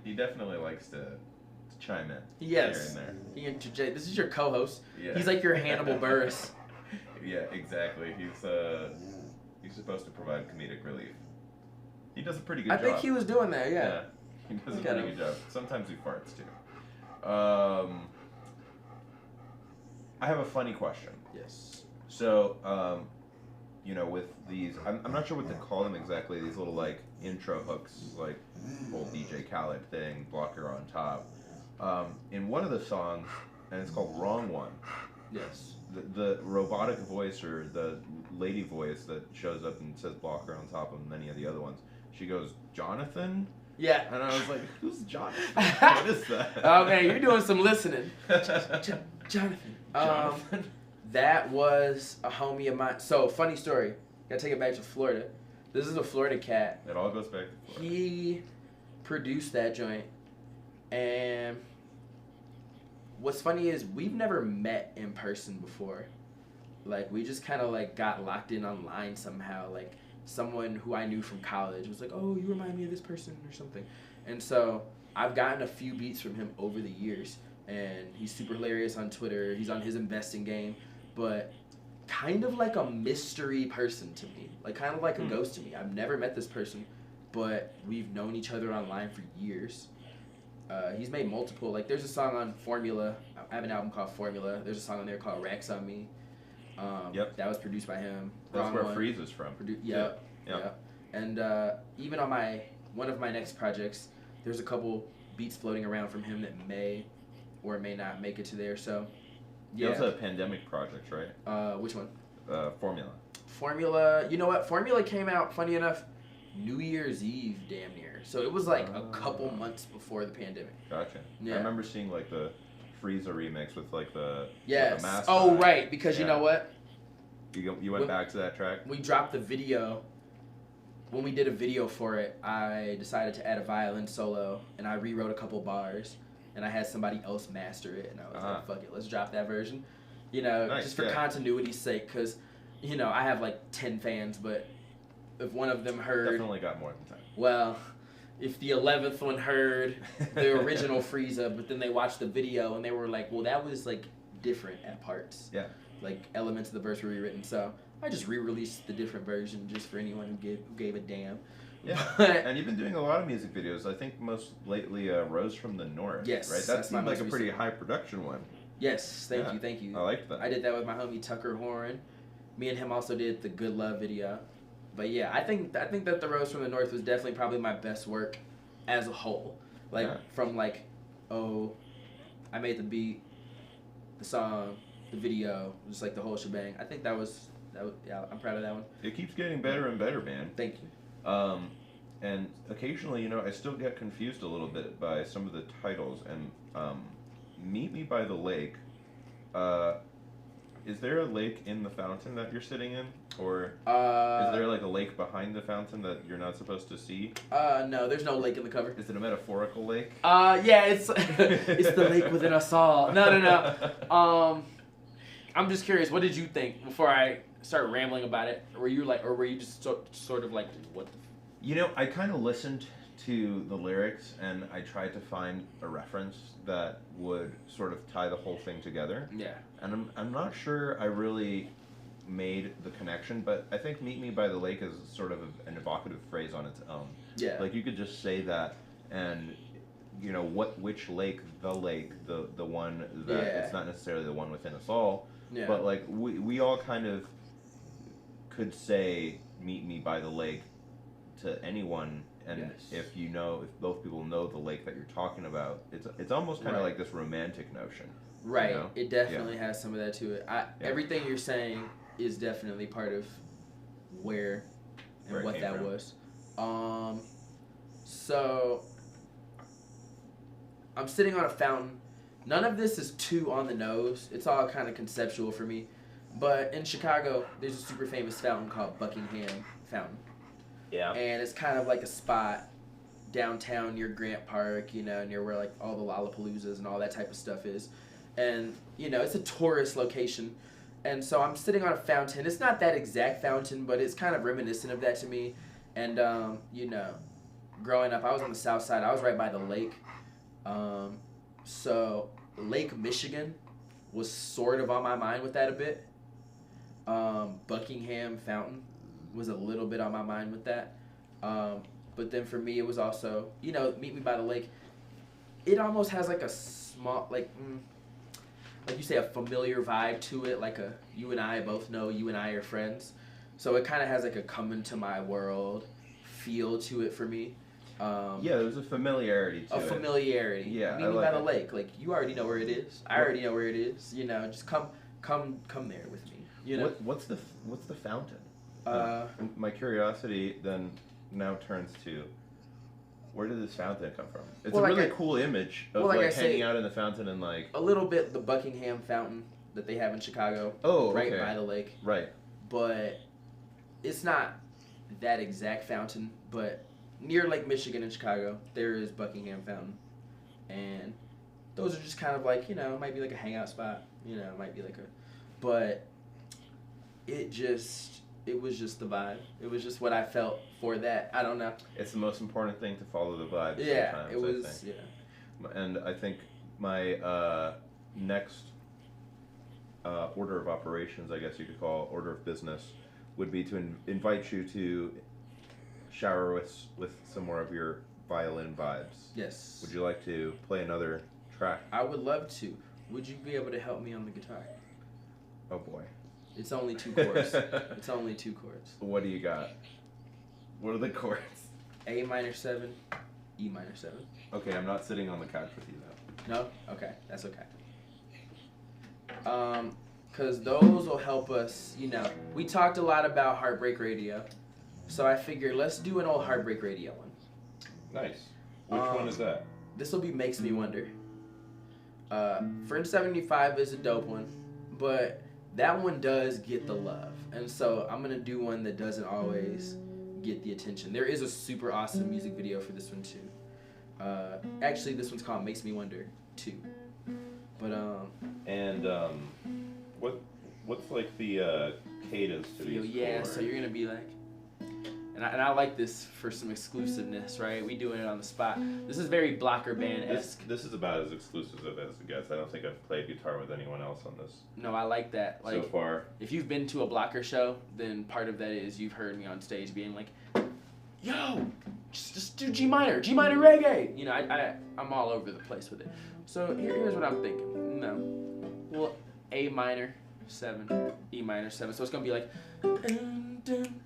he definitely likes to chime in. Yes. Here and there. He interjects. This is your co-host. Yeah. He's like your Hannibal Buress. Yeah, exactly. He's supposed to provide comedic relief. He does a pretty good job. I think he was doing that, yeah. He does a Look at pretty him. good job. Sometimes he farts too. I have a funny question. Yes. So, with these, I'm not sure what to call them exactly. These little like intro hooks, like whole DJ Khaled thing, Blocker on top. In one of the songs, and it's called "Wrong One." Yes. The robotic voice or the lady voice that shows up and says Blocker on top of many of the other ones. She goes, Jonathan? Yeah. And I was like, who's Jonathan? What is that? Oh man, you're doing some listening. Jonathan. Jonathan. That was a homie of mine. So, funny story. Gotta take it back to Florida. This is a Florida cat. It all goes back to Florida. He produced that joint. And what's funny is we've never met in person before. Like, we just kind of, like, got locked in online somehow. Like, someone who I knew from college was like, oh, you remind me of this person or something. And so I've gotten a few beats from him over the years. And he's super hilarious on Twitter. He's on his investing game. But kind of like a mystery person to me. Like, kind of like a ghost to me. I've never met this person, but we've known each other online for years. He's made multiple. Like, there's a song on Formula. I have an album called Formula. There's a song on there called Racks on Me. Yep. That was produced by him. That's where Freeze is from. Yep. And even on one of my next projects, there's a couple beats floating around from him that may or may not make it to there. So, yeah. That was a pandemic project, right? Which one? Formula. Formula. You know what? Formula came out, funny enough, New Year's Eve, damn near. So it was like a couple months before the pandemic. Gotcha. Yeah. I remember seeing like the Frieza remix with like the yes. with the mask Oh on it. right, because you know what? You went back to that track. We dropped the video. When we did a video for it, I decided to add a violin solo, and I rewrote a couple bars, and I had somebody else master it, and I was like, fuck it, let's drop that version. You know, Nice, just for continuity's sake, because, you know, I have like 10 fans, but if one of them heard... Definitely got more than 10. Well, if the 11th one heard the original Frieza, but then they watched the video, and they were like, well, that was like different at parts. Yeah. Like elements of the verse were rewritten, so I just re-released the different version just for anyone who gave a damn. Yeah, But, and you've been doing a lot of music videos. I think most lately, Rose from the North. Yes, right. That that's my seemed like most a pretty recent high production one. yes, thank you. I liked that. I did that with my homie Tucker Horn. Me and him also did the Good Love video. But yeah, I think that the Rose from the North was definitely probably my best work as a whole. Like from like, oh, I made the beat, the song, the video, just like the whole shebang. I think that was yeah, I'm proud of that one. It keeps getting better and better, man. Thank you. And occasionally, you know, I still get confused a little bit by some of the titles. And Meet Me by the Lake. Is there a lake in the fountain that you're sitting in, or is there like a lake behind the fountain that you're not supposed to see? No, there's no lake in the cover. Is it a metaphorical lake? Yeah, it's it's the lake within us all. No. I'm just curious. What did you think before I start rambling about it? Or were you just sort of like, what the? You know, I kind of listened to the lyrics and I tried to find a reference that would sort of tie the whole thing together. Yeah. And I'm not sure I really made the connection, but I think Meet Me by the Lake is sort of an evocative phrase on its own. Yeah. Like you could just say that and you know which lake, the one that it's not necessarily the one within us all. Yeah. But like we all kind of could say Meet Me by the Lake to anyone, and if both people know the lake that you're talking about, it's almost kind of like this romantic notion. Right. You know? It definitely has some of that to it. Everything you're saying is definitely part of where and what that was. So I'm sitting on a fountain. None of this is too on the nose. It's all kind of conceptual for me. But in Chicago, there's a super famous fountain called Buckingham Fountain. Yeah. And it's kind of like a spot downtown near Grant Park, you know, near where like all the Lollapaloozas and all that type of stuff is. And, you know, it's a tourist location. And so I'm sitting on a fountain. It's not that exact fountain, but it's kind of reminiscent of that to me. And, you know, growing up, I was on the south side. I was right by the lake. So Lake Michigan was sort of on my mind with that a bit. Buckingham Fountain was a little bit on my mind with that. But then for me, it was also, you know, Meet Me by the Lake. It almost has like a small, like you say, a familiar vibe to it. Like you and I both know you and I are friends. So it kind of has like a come into my world feel to it for me. Yeah, there's a familiarity to it. A familiarity. Yeah, Meet Me by the Lake. Like, you already know where it is. I already know where it is. You know, just come there with me. You know. What's the fountain? Uh, My curiosity then now turns to, where did this fountain come from? It's Well, a like really I- cool image of well, like I like hanging say- out in the fountain and like. a little bit the Buckingham Fountain that they have in Chicago, Oh, right okay. by the lake. Right. But it's not that exact fountain. But near Lake Michigan in Chicago, there is Buckingham Fountain, and those are just kind of like, you know, it might be like a hangout spot. You know, it might be like a, but it was just the vibe. It was just what I felt for that. I don't know. It's the most important thing to follow the vibe. Yeah, sometimes, it was. I think. Yeah. And I think my next order of operations, I guess you could call order of business, would be to invite you to shower with some more of your violin vibes. Yes. Would you like to play another track? I would love to. Would you be able to help me on the guitar? Oh boy. It's only 2 chords. It's only 2 chords. What do you got? What are the chords? A minor 7, E minor 7. Okay, I'm not sitting on the couch with you though. No? Okay, that's okay. Cause those will help us, you know. We talked a lot about Heartbreak Radio. So I figured let's do an old Heartbreak Radio one. Nice. Which one is that? This will be Makes Me Wonder. Fringe 75 is a dope one, but that one does get the love. And so I'm gonna do one that doesn't always get the attention. There is a super awesome music video for this one too. Actually, this one's called Makes Me Wonder 2. But And what's like the cadence to these yeah, chords? so you're gonna be like, and I like this for some exclusiveness, right? We doing it on the spot. This is very Blocker Band-esque. This is about as exclusive as it gets. I don't think I've played guitar with anyone else on this No, I like that. Like, so far. if you've been to a Blocker show, then part of that is you've heard me on stage being like, yo, just do G minor reggae. You know, I'm all over the place with it. So here's what I'm thinking. No, well, A minor 7, E minor 7. So it's gonna be like, and then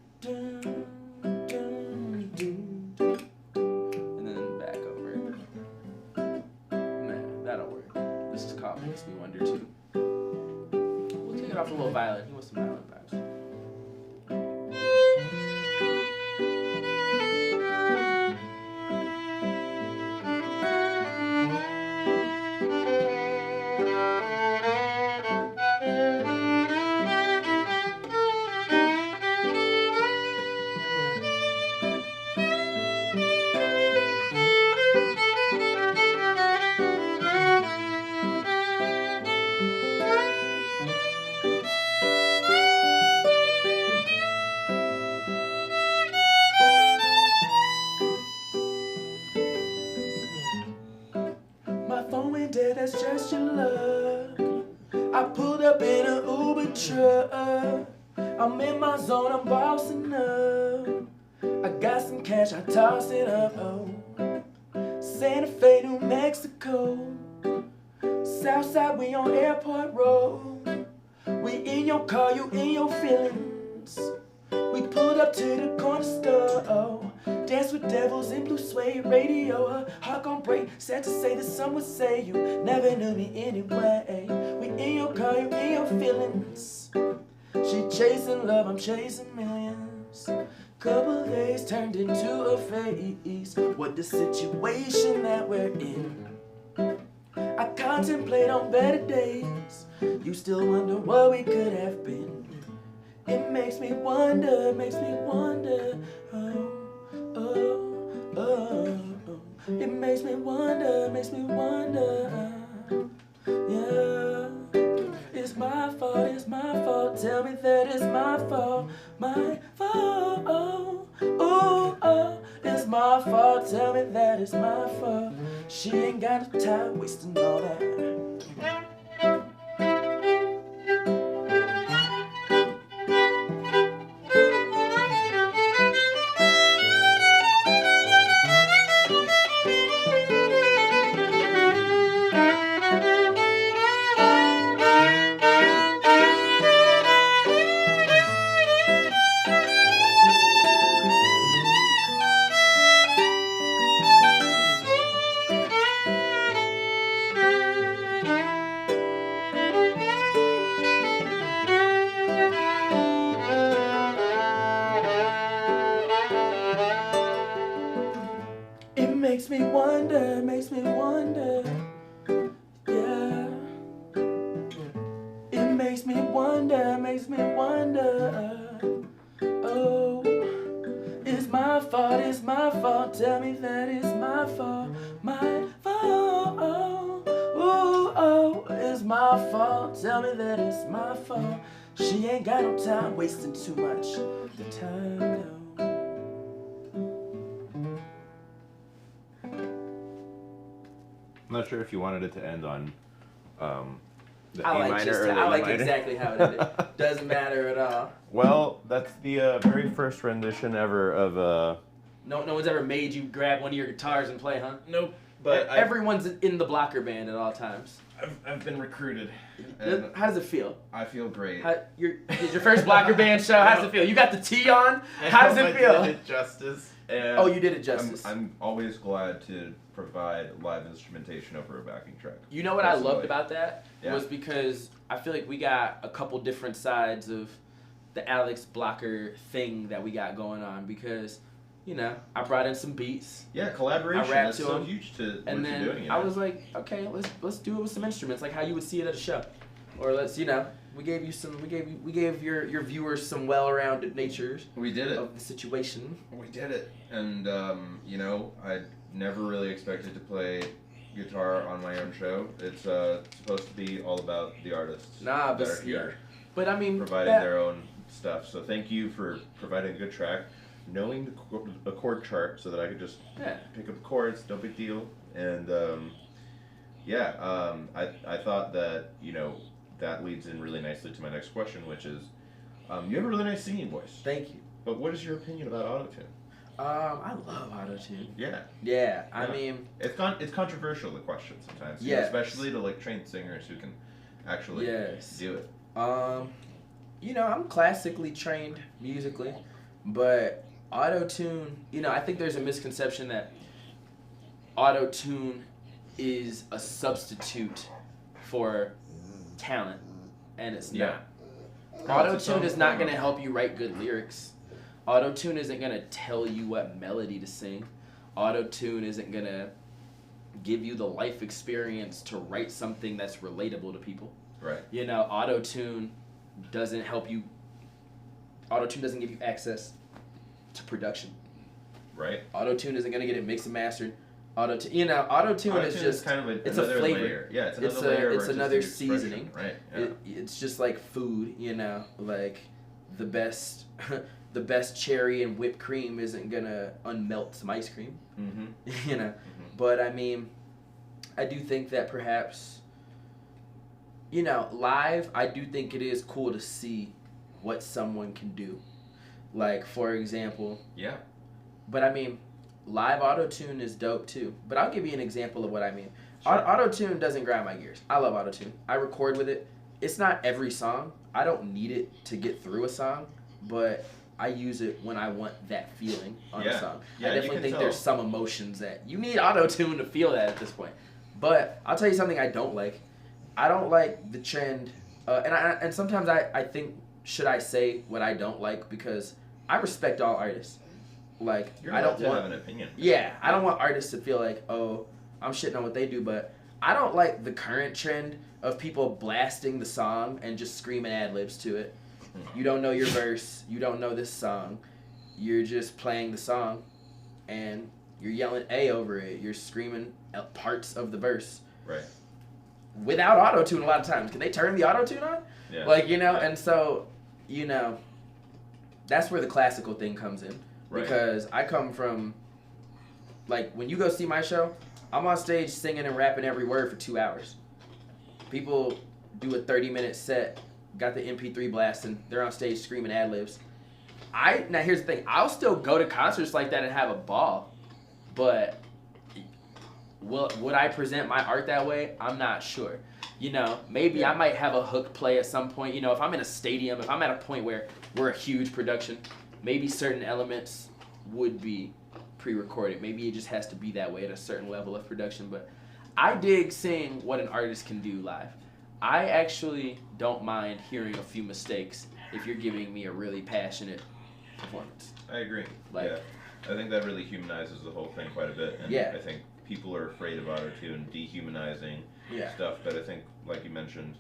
back over it. Man, that'll work. This is called Makes Me Wonder too. We'll take it off a little violin. He wants some violin vibes. My phone went dead, that's just your luck. I pulled up in an Uber truck. I'm in my zone, I'm bossing up. I got some cash, I tossed it up. Oh, Santa Fe, New Mexico. Southside, we on Airport Road. We in your car, you in your feelings. We pulled up to the corner store. Oh, dance with devils in blue suede radio. Her heart gon' break. Sad to say that some would say you never knew me anyway. We in your car, you in your feelings. She chasing love, I'm chasing millions. Couple days turned into a phase. What the situation that we're in? I contemplate on better days. You still wonder what we could have been. It makes me wonder, oh, oh, oh, oh. It makes me wonder, yeah. It's my fault, tell me that it's my fault, oh, oh. It's my fault, tell me that it's my fault. She ain't got no time wasting all that. makes me wonder, yeah. It makes me wonder, oh, it's my fault, tell me that it's my fault, oh, it's my fault, tell me that it's my fault, she ain't got no time, wasting too much the time, no. I'm not sure if you wanted it to end on the I A like minor or the I E like minor. exactly how it ended. Doesn't matter at all. Well, that's the very first rendition ever of No one's ever made you grab one of your guitars and play, huh? Nope. Everyone's in the blocker band at all times. I've been recruited. How does it feel? I feel great. It's your first blocker band show. How does it feel? You got the T on. How does it feel? I did it justice. And Oh, you did it justice. I'm always glad to provide live instrumentation over a backing track. You know what I loved about that Yeah. was because I feel like we got a couple different sides of the Alex Blocker thing that we got going on because, you know, I brought in some beats. Yeah, collaboration. I rapped That's to so him, huge to what And you're then doing. I was like, okay, let's do it with some instruments, like how you would see it at a show, or we gave your viewers some well-rounded natures we did it. of the situation. We did it. And I never really expected to play guitar on my own show. It's supposed to be all about the artists Nah, that but are here but I mean, providing their own stuff. So thank you for providing a good track, knowing the chord chart so that I could just pick up the chords, no big deal. And I thought that that leads in really nicely to my next question, which is you have a really nice singing voice. Thank you. But what is your opinion about autotune? I love autotune. Yeah. Yeah, I mean, it's controversial, the question sometimes. Yes. Especially to like trained singers who can actually do it. I'm classically trained musically, but autotune, I think there's a misconception that autotune is a substitute for talent, and it's not. Autotune is not going to help you write good lyrics. Autotune isn't going to tell you what melody to sing. Autotune isn't going to give you the life experience to write something that's relatable to people. Right. Autotune doesn't help you. Autotune doesn't give you access to production. Right. Autotune isn't going to get it mixed and mastered. Autotune is just kind of it's a flavor. Layer. Yeah, it's another layer. It's another seasoning. Right. Yeah. It's just like food, like the best the best cherry and whipped cream isn't gonna unmelt some ice cream. Mm-hmm. But I mean, I do think that perhaps live, I do think it is cool to see what someone can do. Like, for example. Yeah. But I mean, live autotune is dope too. But I'll give you an example of what I mean. Sure. Autotune doesn't grind my gears. I love autotune. I record with it. It's not every song. I don't need it to get through a song, but I use it when I want that feeling on a song. Yeah, I definitely think there's some emotions that you need autotune to feel that at this point. But I'll tell you something I don't like. I don't like the trend, and sometimes I think, should I say what I don't like, because I respect all artists. Like, You're I allowed don't to want have an opinion. Yeah, I don't want artists to feel like, oh, I'm shitting on what they do, but I don't like the current trend of people blasting the song and just screaming ad-libs to it. You don't know your verse, you don't know this song, you're just playing the song, and you're yelling A over it, you're screaming parts of the verse. Right. Without auto-tune a lot of times. Can they turn the auto-tune on? Yeah. And so, that's where the classical thing comes in. Right. Because I come from, like, when you go see my show, I'm on stage singing and rapping every word for 2 hours. People do a 30-minute set, got the MP3 blasting, they're on stage screaming ad-libs. Now here's the thing, I'll still go to concerts like that and have a ball, but would I present my art that way? I'm not sure. Maybe I might have a hook play at some point. If I'm in a stadium, if I'm at a point where we're a huge production, maybe certain elements would be pre-recorded. Maybe it just has to be that way at a certain level of production. But I dig seeing what an artist can do live. I actually don't mind hearing a few mistakes if you're giving me a really passionate performance. I agree. Like, I think that really humanizes the whole thing quite a bit. And Yeah. I think people are afraid of auto-tune dehumanizing Yeah. stuff, but I think, like you mentioned,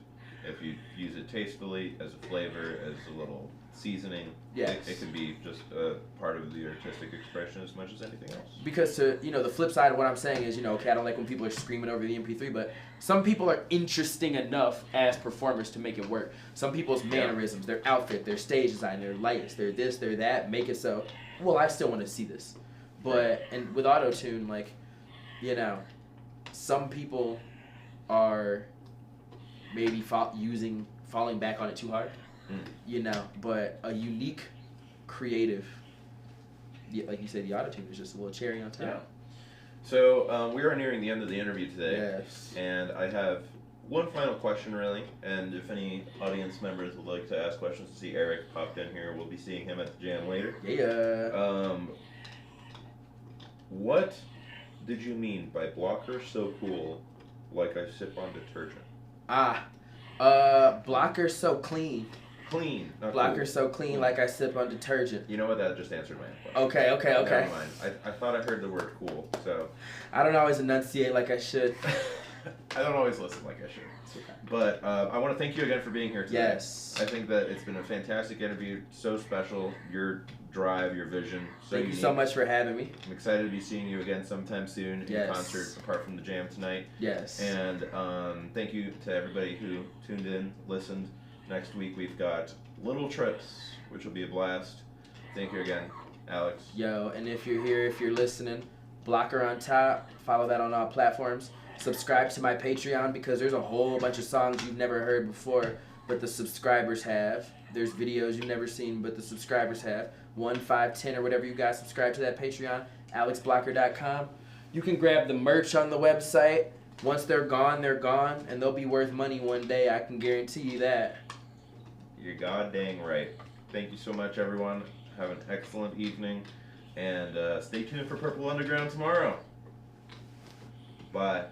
if you use it tastefully, as a flavor, as a little seasoning, Yes. it can be just a part of the artistic expression as much as anything else. Because the flip side of what I'm saying is, okay, I don't like when people are screaming over the MP3, but some people are interesting enough as performers to make it work. Some people's mannerisms, their outfit, their stage design, their lights, their this, their that, make it so, well, I still want to see this. But, and with auto-tune, like, some people are maybe falling back on it too hard, but a unique, creative, like you said, the auto-tune is just a little cherry on top. Yeah. So we are nearing the end of the interview today, Yes. and I have one final question, really. And if any audience members would like to ask questions, to see Eric popped in here. We'll be seeing him at the jam later. Yeah. What did you mean by blocker so cool, like I sip on detergent? Blocker so clean. Clean. Not Blocker cool. so clean, like I sip on detergent. You know what? That just answered my question. Okay. Never mind. I thought I heard the word cool, so. I don't always enunciate like I should. I don't always listen like I should. But I want to thank you again for being here today. Yes. I think that it's been a fantastic interview, so special. Your drive, your vision, so Thank you so much for having me. I'm excited to be seeing you again sometime soon in concert, apart from the jam tonight. Yes. And thank you to everybody who tuned in, listened. Next week we've got Little Trips, which will be a blast. Thank you again, Alex. Yo, and if you're here, if you're listening, Blocker on top. Follow that on all platforms. Subscribe to my Patreon because there's a whole bunch of songs you've never heard before, but the subscribers have. There's videos you've never seen, but the subscribers have. 1, 5, 10, or whatever you guys subscribe to that Patreon, alexblocker.com. You can grab the merch on the website. Once they're gone, and they'll be worth money one day. I can guarantee you that. You're god dang right. Thank you so much, everyone. Have an excellent evening, and stay tuned for Purple Underground tomorrow. Bye.